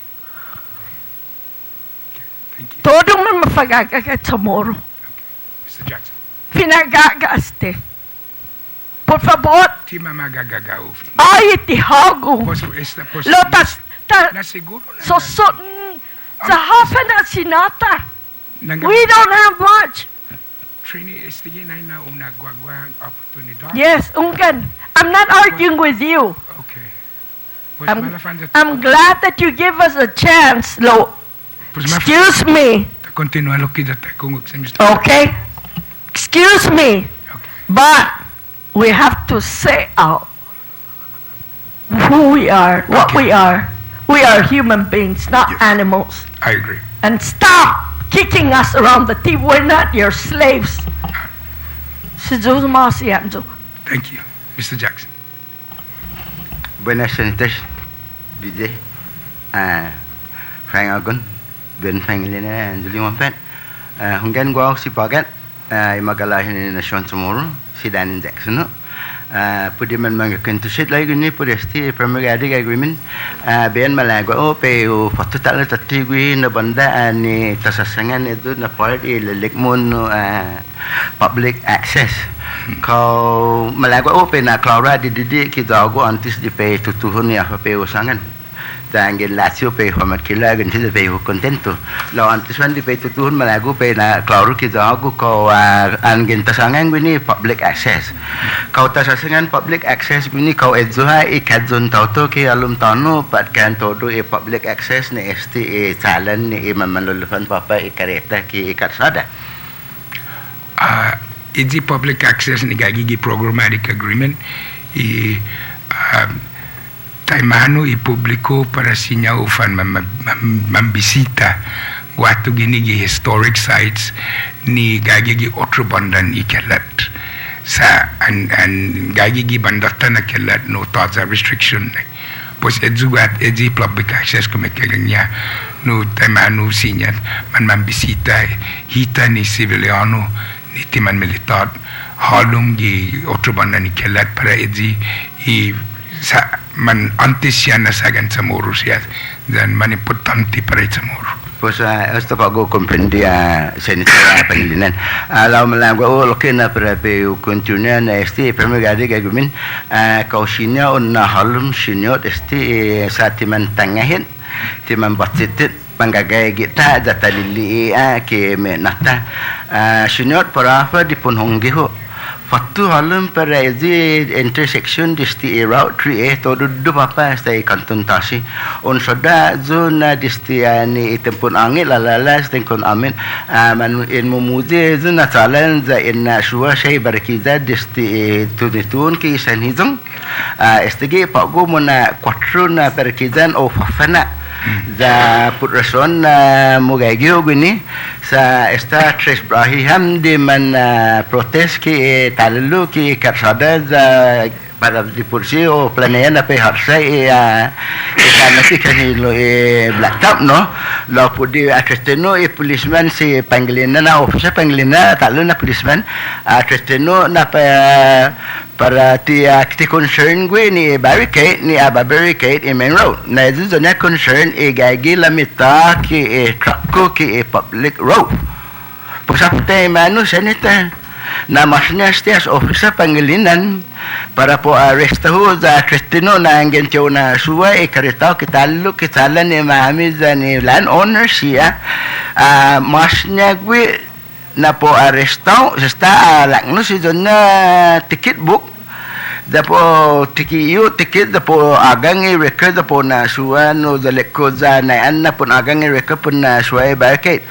Thank you. Todo man mapagagagat sa moro. Mr. Jackson. Pinagagaste. Por favor, Ti mamagagagaufi. ay itihago. Esta pos. Lotas, Na siguro na. so sa hapa na sinata. Nang- We don't have much. Trini, estigin ay na una gwagwahan opportunidad. Yes, ungan. I'm not arguing with you. Okay. Pues I'm malafan sa- glad that you give us a chance, Lo. pues Excuse me, Continua lo kita ta kung sa Mr. okay? Excuse me, but we have to say out who we are, what Okay. we are. We are human beings, not Yes. animals. I agree. And stop kicking us around the teeth. We're not your slaves. Thank you. Mr. Jackson. Buenas noches, Vide. Frank Agon, Ben Pangelinan, and Julian Pet. Hunggan Guam si Pagat, Magalahin na Sean tomorrow, si Dan Jackson. Pwede man magkakuntusit lagi ni pwede sti programmatic agreement. Ben malagwa o pe o patutal tatigwi na banda ni tasasangan itu na part ilelikmon no public access. Kau malagwa o pe na klara di kita go antis di pe tutuhun ni apa pe usangan. Angin lasio pe format kila gan ti pe contento lo antes wan di pe tutuhun malagu pe na klaru ki zagu ko angin tasangan gini public access kau tasangan public access gini kau edzoha ikadzon tauto ki alum tano pat kan todo public access ne sti challenge ne mamalulufan papa ikareta ki ikarsada It's public access ni gagigi programmatic agreement taimano ipubliko para sinya ufan mambisita watu ginigi historic sites ni gagigi otro bandan ikelat sa an gagigi bandata na kelat no thoughts of restriction pos edzugat edzi public access kumekeganya no taimano sinya man mambisita hita ni civiliano ni timan militar halung gi otro bandan ikelat para edzi sa man antes siya nasagan sa muro siya dan man importante para sa muro. Pues esto pago comprendí a Senator Pangelinan. La malam ko loke na para pe continue na primary agreement kausinya on na halum sinyot sa timan tangahin timan batsitit panggagay kita data lili ke menata sinyot para apa di punhonggi ho Fatu halum para intersection disti route 3A todo du papa stai kanton tasi on soda zona disti ni tempun angin lalala stengkon amin man in mumuze zona talan za in shua shay barkiza disti tunitun ki sanhizong stigi pago mona 4 na barkizan o fafana za putrason mugagio gini sa esta tres brahim di man protes ki talalu ki karsada za para dipursi o planean apa harsa karena si kan lo blackout no lo pudi atesteno policeman si Pangelinan na officer Pangelinan talalu na policeman atesteno na para ti concern gue ni barricade ni barricade in main road na itu zona concern gagi lamita ki truck ki public road pusapte manu senita na masnya setias officer Pangelinan para po arresta ho za Cristino na angin tiyo na suwa karitaw kitalo kitalan ni mami za ni land owner siya masnya gue na po arrestaw sa lakno si zona ticket book da po ticket da po agang record da po na suwa no da leko za na anna po agang record po na suwa barricade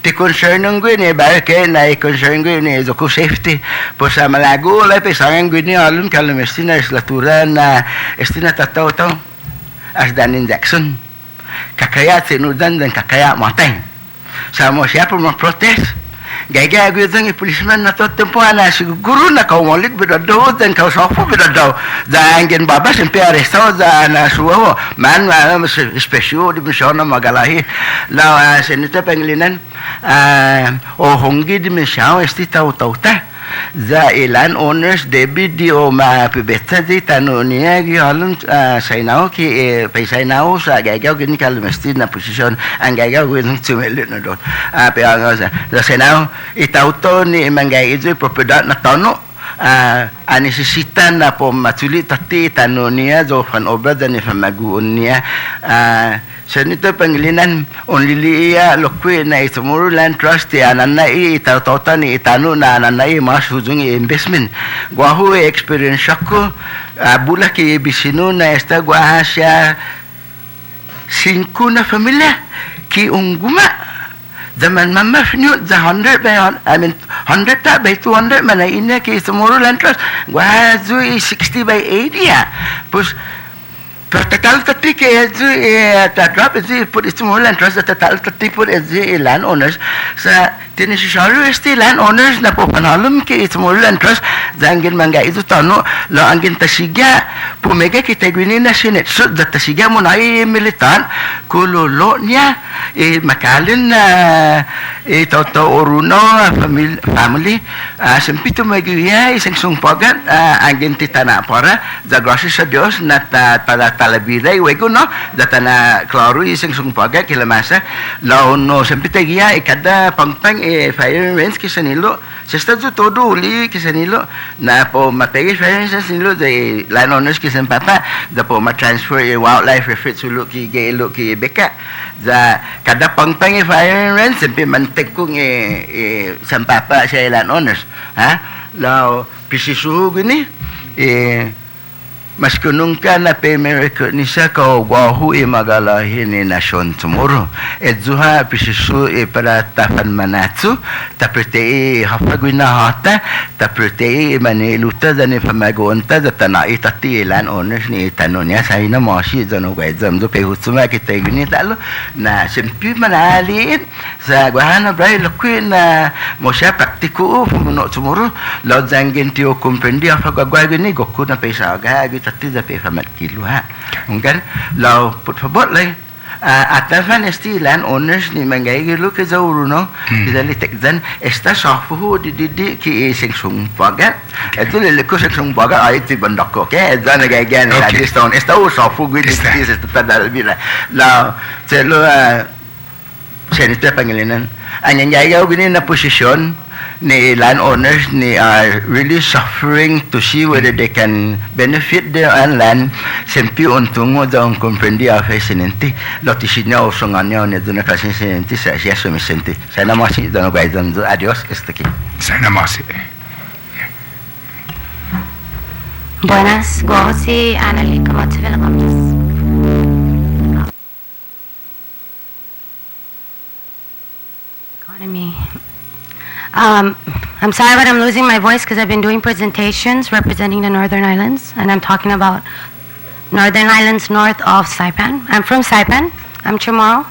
ti concern ng gue ni barricade na concern gue ni zoko safety po sa malago lai pesangan gue ni alun kalau mesti na islatura na estina tataw as Danin Jackson kakaya sinudan dan kakaya matay sama siapa mau protes gaya gue tang policeman na to tempo ana siguro na kau molik bidado dan kau sofu bidado dan baba sampai arrestado za na suwo man special di misyona magalahi la Senator Pangelinan hongi di misyao esti tahu ta za land owners debit di o ma pibeta di tanonia gi halun sainao ki paisainao sa gagaw gini kal mesti na posisyon ang gagaw gini tumelit na don pe ang za sainao itauto ni mangai itu propriedad na tono necesitan na po matuli tati tanonia zo fan obra dan ifamaguunia Senator Pangelinan only lokwe na itumuru land trust ananai itauta ni itanu na ananai mas hujung investment gwahu experience ko bula ki bisino na esta gwahasya 5 na familia ki unguma zaman mama finu za 100 by 100 ta by 200 mana ina ki itumuru land trust gwazu 60 by 80 ya pus total tati ke drop is put it small and trust total tati put is land owners sa tinisharu esti land owners na po panalum ke small and trust zangin manga itu tano lo angin tasiga pumega kita gwini na sinet so da tasiga mo na militar kulolo niya makalin na toto oruno family sempito magaya isang sungpagat angin titana para za grocery sa Dios na talabiray wego no datana klaro isang sungpagat kilamasa no sempito gaya ikada pangpang fire range kisanilo sesta tu todo uli kisanilo na po matay fire range kisanilo de lanoners kisan papa da po ma-transfer wildlife refuge ulu ki gelo ki beka za kada pangpang fire range sempi mantek kung sampapa sa ilan honors ha lao pisisuhu gini mas kunung ka na pe America ni sa ka wahu magalahin ni nasyon tomorrow edzuha pisisu para tafan manatsu tapete hafagwina hata tapete maniluta dani pamagonta da tanai tati ilan honors ni tanonya sa ina moshi zano gwezam do pe hutsuma kita gini talo na sempi manalin sa gwahana brai lokwin na mosha praktiku no tomorrow lo zangin tio komprendi afagwa gini goku na pesa ga tati da pe famat kilo ha mungkin lo put fabot lai atafan estilan owners ni mangai gilo ke zauru no dali tekzan esta safu di ki sengsung pagat itu le ko sengsung pagat ai ti bandak ko ke zan ga gan la diston esta safu gwi di tadal bila la celo senita Pangelinan ang nangyaygaw gini na posisyon ni landowners ni are really suffering to see whether they can benefit their own land sempi untungo daw komprendi a Vicente lotisinya usungannya ni duna kasi Vicente sa siya so Vicente sana masih dono gaidan adios estaki sana masih. Buenas, go si Anneli Kamatsvela Gomes. Economy. I'm sorry, but I'm losing my voice because I've been doing presentations representing the Northern Islands, and I'm talking about Northern Islands north of Saipan. I'm from Saipan. I'm Chamorro.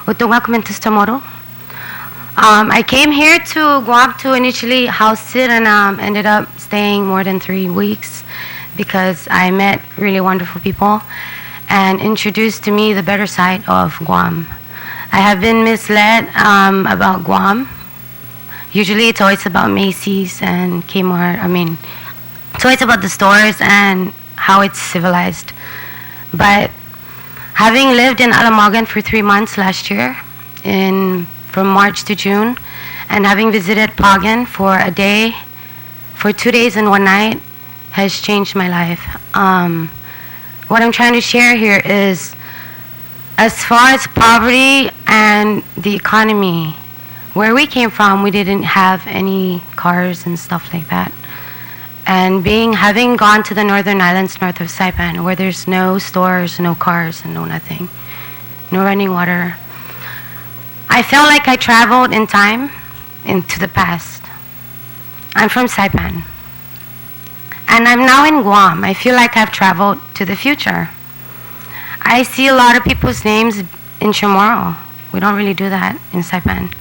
Utunga Kumintus Chamorro. I came here to Guam to initially house sit and ended up staying more than 3 weeks because I met really wonderful people and introduced to me the better side of Guam. I have been misled about Guam. Usually it's always about Macy's and Kmart. It's always about the stores and how it's civilized. But having lived in Alamagan for 3 months last year, from March to June, and having visited Pagan for 2 days and 1 night, has changed my life. What I'm trying to share here is, as far as poverty and the economy, where we came from, we didn't have any cars and stuff like that. And having gone to the Northern Islands north of Saipan, where there's no stores, no cars, and no nothing, no running water, I felt like I traveled in time into the past. I'm from Saipan. And I'm now in Guam. I feel like I've traveled to the future. I see a lot of people's names in Chamorro. We don't really do that in Saipan.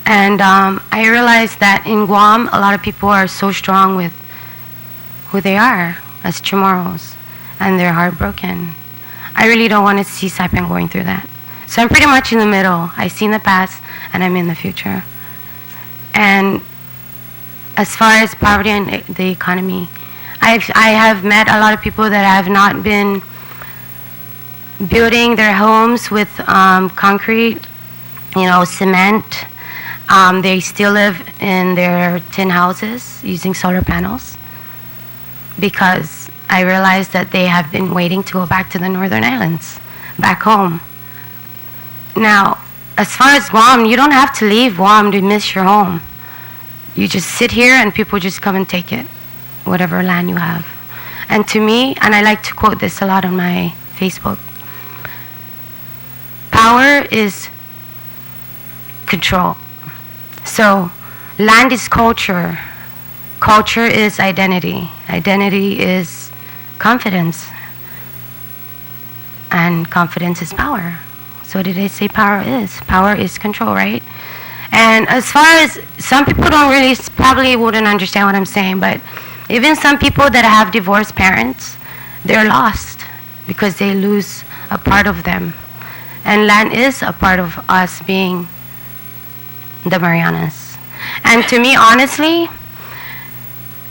And I realized that in Guam, a lot of people are so strong with who they are as Chamorros, and they're heartbroken. I really don't want to see Saipan going through that. So I'm pretty much in the middle. I've seen the past, and I'm in the future. And as far as poverty and the economy, I have met a lot of people that have not been building their homes with concrete, cement. They still live in their tin houses using solar panels, because I realized that they have been waiting to go back to the Northern Islands, back home. Now, as far as Guam, you don't have to leave Guam to miss your home. You just sit here and people just come and take it, whatever land you have. And to me, and I like to quote this a lot on my Facebook, power is control. So, land is culture. Culture is identity. Identity is confidence. And confidence is power. So what did I say power is? Power is control, right? And as far as some people probably wouldn't understand what I'm saying, but even some people that have divorced parents, they're lost because they lose a part of them. And land is a part of us being the Marianas. And to me, honestly,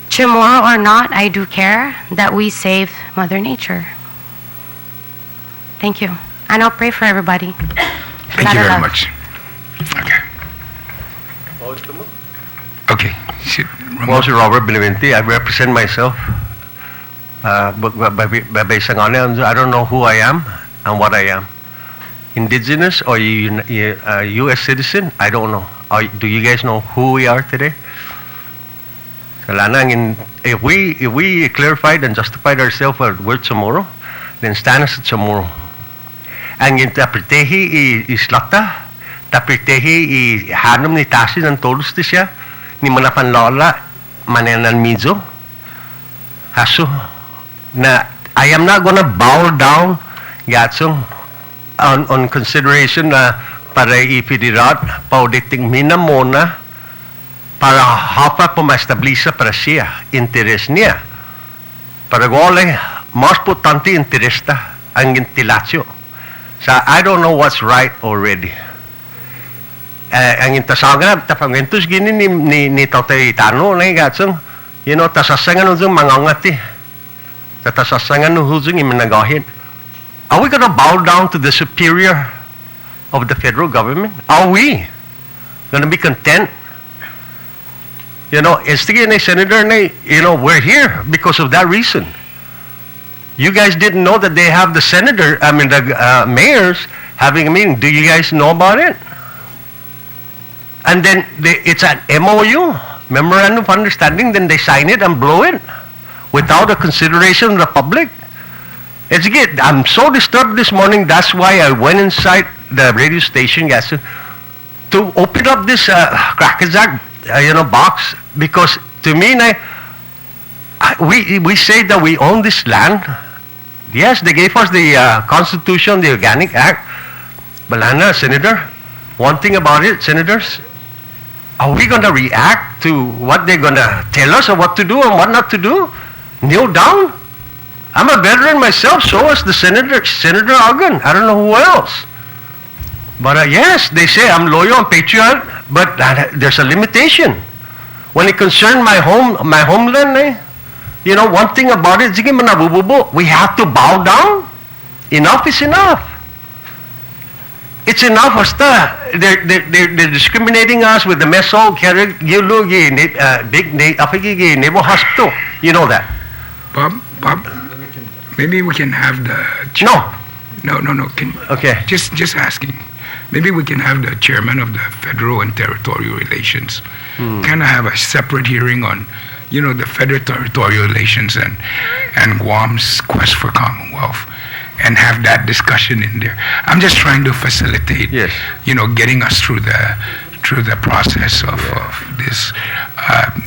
tomorrow or not, I do care that we save Mother Nature. Thank you. And I'll pray for everybody. Thank you very much. Okay. Okay. Mr. Robert Benavente, I represent myself. But I don't know who I am and what I am. Indigenous or U.S. citizen? I don't know. Do you guys know who we are today? If we clarified and justified ourselves for we're Chamorro, then stand as a Chamorro. Ang interpretehi islata, interpretehi hanum ni tasin ang tolos di siya, ni manapan lola, manenan mizo. Haso, na I am not gonna bow down, gatsong, on consideration na para ipidirat, pauditing minamona, para hapa pumaestablisa para siya, interes niya. Para gole, mas potente interesta ang intilasyo. So I don't know what's right already. Ang intasagan, tapangentus gini ni Tatay Tano, na gatsong, tasasangan nung mangangati. Tatasasangan nung huzong iminagahin. Are we going to bow down to the superior of the federal government? Are we going to be content? Senator, we're here because of that reason. You guys didn't know that they have the mayors having a meeting. Do you guys know about it? And then it's an MOU, Memorandum of Understanding, then they sign it and blow it without a consideration of the public. I'm so disturbed this morning. That's why I went inside the radio station, guys, to open up this crackerjack, box, because to me, we say that we own this land. Yes, they gave us the Constitution, the Organic Act. But Senator, one thing about it, senators, are we going to react to what they're going to tell us or what to do and what not to do? Kneel down? I'm a veteran myself, so is the Senator Argon. I don't know who else. But yes, they say I'm loyal and patriot, but there's a limitation. When it concerns my homeland, one thing about it, we have to bow down. Enough is enough. It's enough, basta. They're discriminating us with the meso, big Nebo Hospital. You know that. Bob, maybe we can have the... No. Okay. Just asking. Maybe we can have the chairman of the Federal and Territorial Relations kind of have a separate hearing on, the federal territorial relations and Guam's quest for Commonwealth, and have that discussion in there. I'm just trying to facilitate, getting us through the process of this,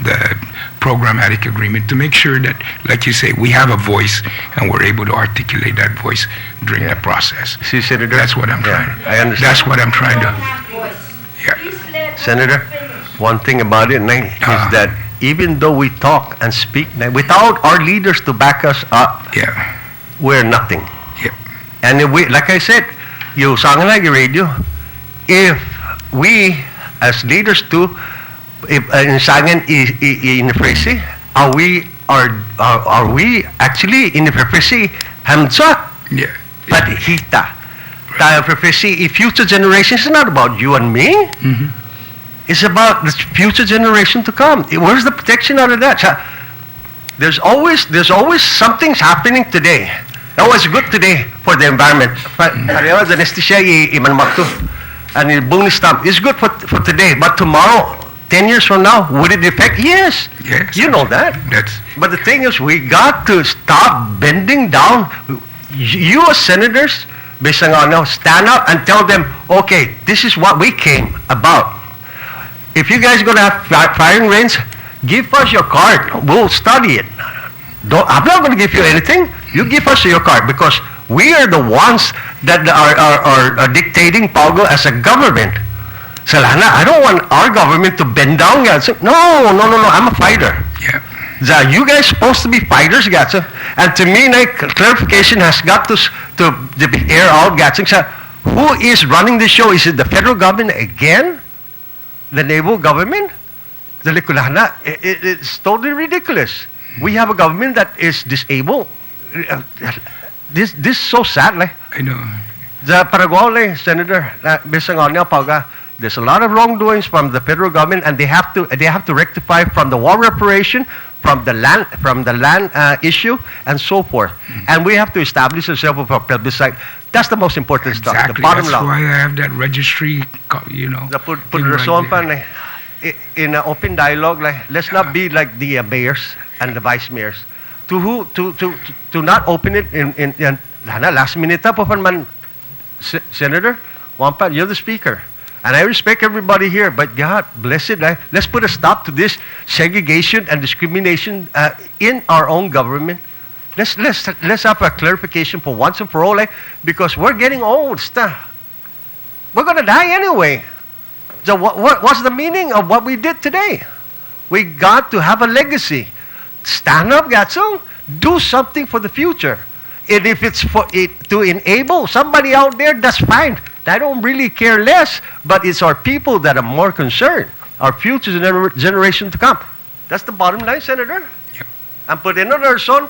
the programmatic agreement, to make sure that, like you say, we have a voice and we're able to articulate that voice during the process. See, Senator? That's what I'm trying. I understand. That's what I'm trying to. Yeah. Senator, one thing about it is that even though we talk and speak, without our leaders to back us up, we're nothing. And if we, like I said, you sang like radio, if we as leaders too, if in Fresi, are we actually in the Fresi hamza? Yeah. But hita. Tayo Fresi, future generations is not about you and me. Mm-hmm. It's about the future generation to come. Where's the protection out of that? There's always something's happening today. That was good today for the environment. It's good for today, but tomorrow, 10 years from now, would it affect? Yes. You know that. But the thing is, we got to stop bending down. You as senators, stand up and tell them, okay, this is what we came about. If you guys are going to have firing range, give us your card. We'll study it. I'm not going to give you anything. You give us your card, because we are the ones that are dictating Pago as a government. Salana, I don't want our government to bend down. No, I'm a fighter. Yeah. You guys supposed to be fighters, Gatsa. And to me, clarification has got to be air out, Gatsa. Who is running the show? Is it the federal government again? The naval government? The Likulana? It's totally ridiculous. We have a government that is disabled. This is so sad. Like. I know. The Paraguay, Senator, there's a lot of wrongdoings from the federal government, and they have to rectify from the war reparation, from the land issue, and so forth. And we have to establish ourselves for plebiscite. That's the most important stuff. The bottom That's line. why I have that registry, you know. thing right there. In an open dialogue, like, let's not be like the mayors and the vice mayors. To not open it in last minute po man, Senator Wampa, you're the speaker. And I respect everybody here, but God bless it. Let's put a stop to this segregation and discrimination in our own government. Let's have a clarification for once and for all, because we're getting old. We're going to die anyway. So what's the meaning of what we did today? We got to have a legacy. Stand up, Gatso. Do something for the future. And if it's for it to enable somebody out there, that's fine. I don't really care less, but it's our people that are more concerned, our future generation to come. That's the bottom line, Senator. Yep. And put another son,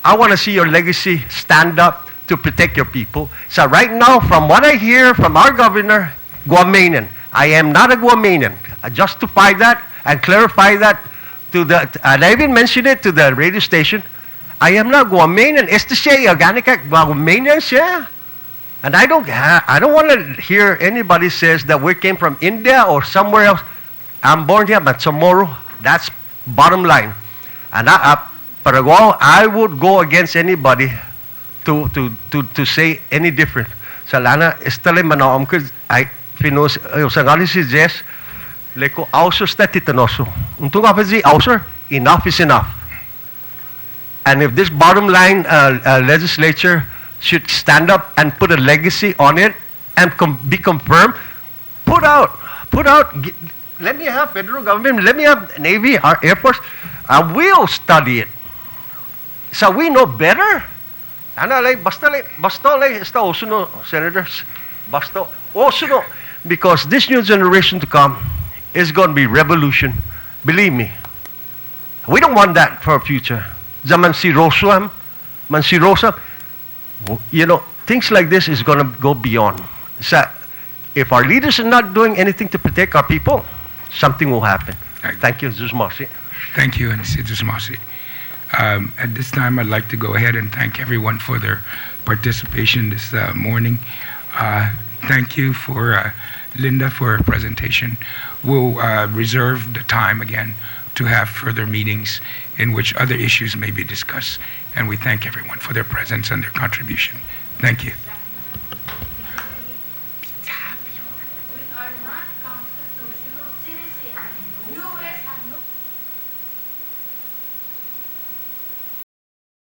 I want to see your legacy stand up to protect your people. So right now, from what I hear from our governor, Guamanian, I am not a Guamanian. I justify that and clarify that to the, and I even mentioned it to the radio station. I am not Guamanian. Este siya, organic Guamanian siya. And I don't want to hear anybody says that we came from India or somewhere else. I'm born here, but tomorrow, that's bottom line. And Paraguay, I would go against anybody to say any different. Sa lana, estale manaom ko, ay finos, sangali si Jess, leko, auso sta titanoso. Untung apazi, auso, enough is enough. And if this bottom line legislature should stand up and put a legacy on it and be confirmed, put out, let me have federal government, let me have Navy, our Air Force, and we'll study it. So we know better. Basta esta osuno, senators, basta osuno, because this new generation to come is going to be revolution. Believe me. We don't want that for our future. Mansirosa, you know, things like this is going to go beyond. So if our leaders are not doing anything to protect our people, something will happen. Thank you, Zusmasi. Thank you, Zusmasi. At this time, I'd like to go ahead and thank everyone for their participation this morning. Thank you for Linda for her presentation. We'll reserve the time again to have further meetings in which other issues may be discussed. And we thank everyone for their presence and their contribution. Thank you.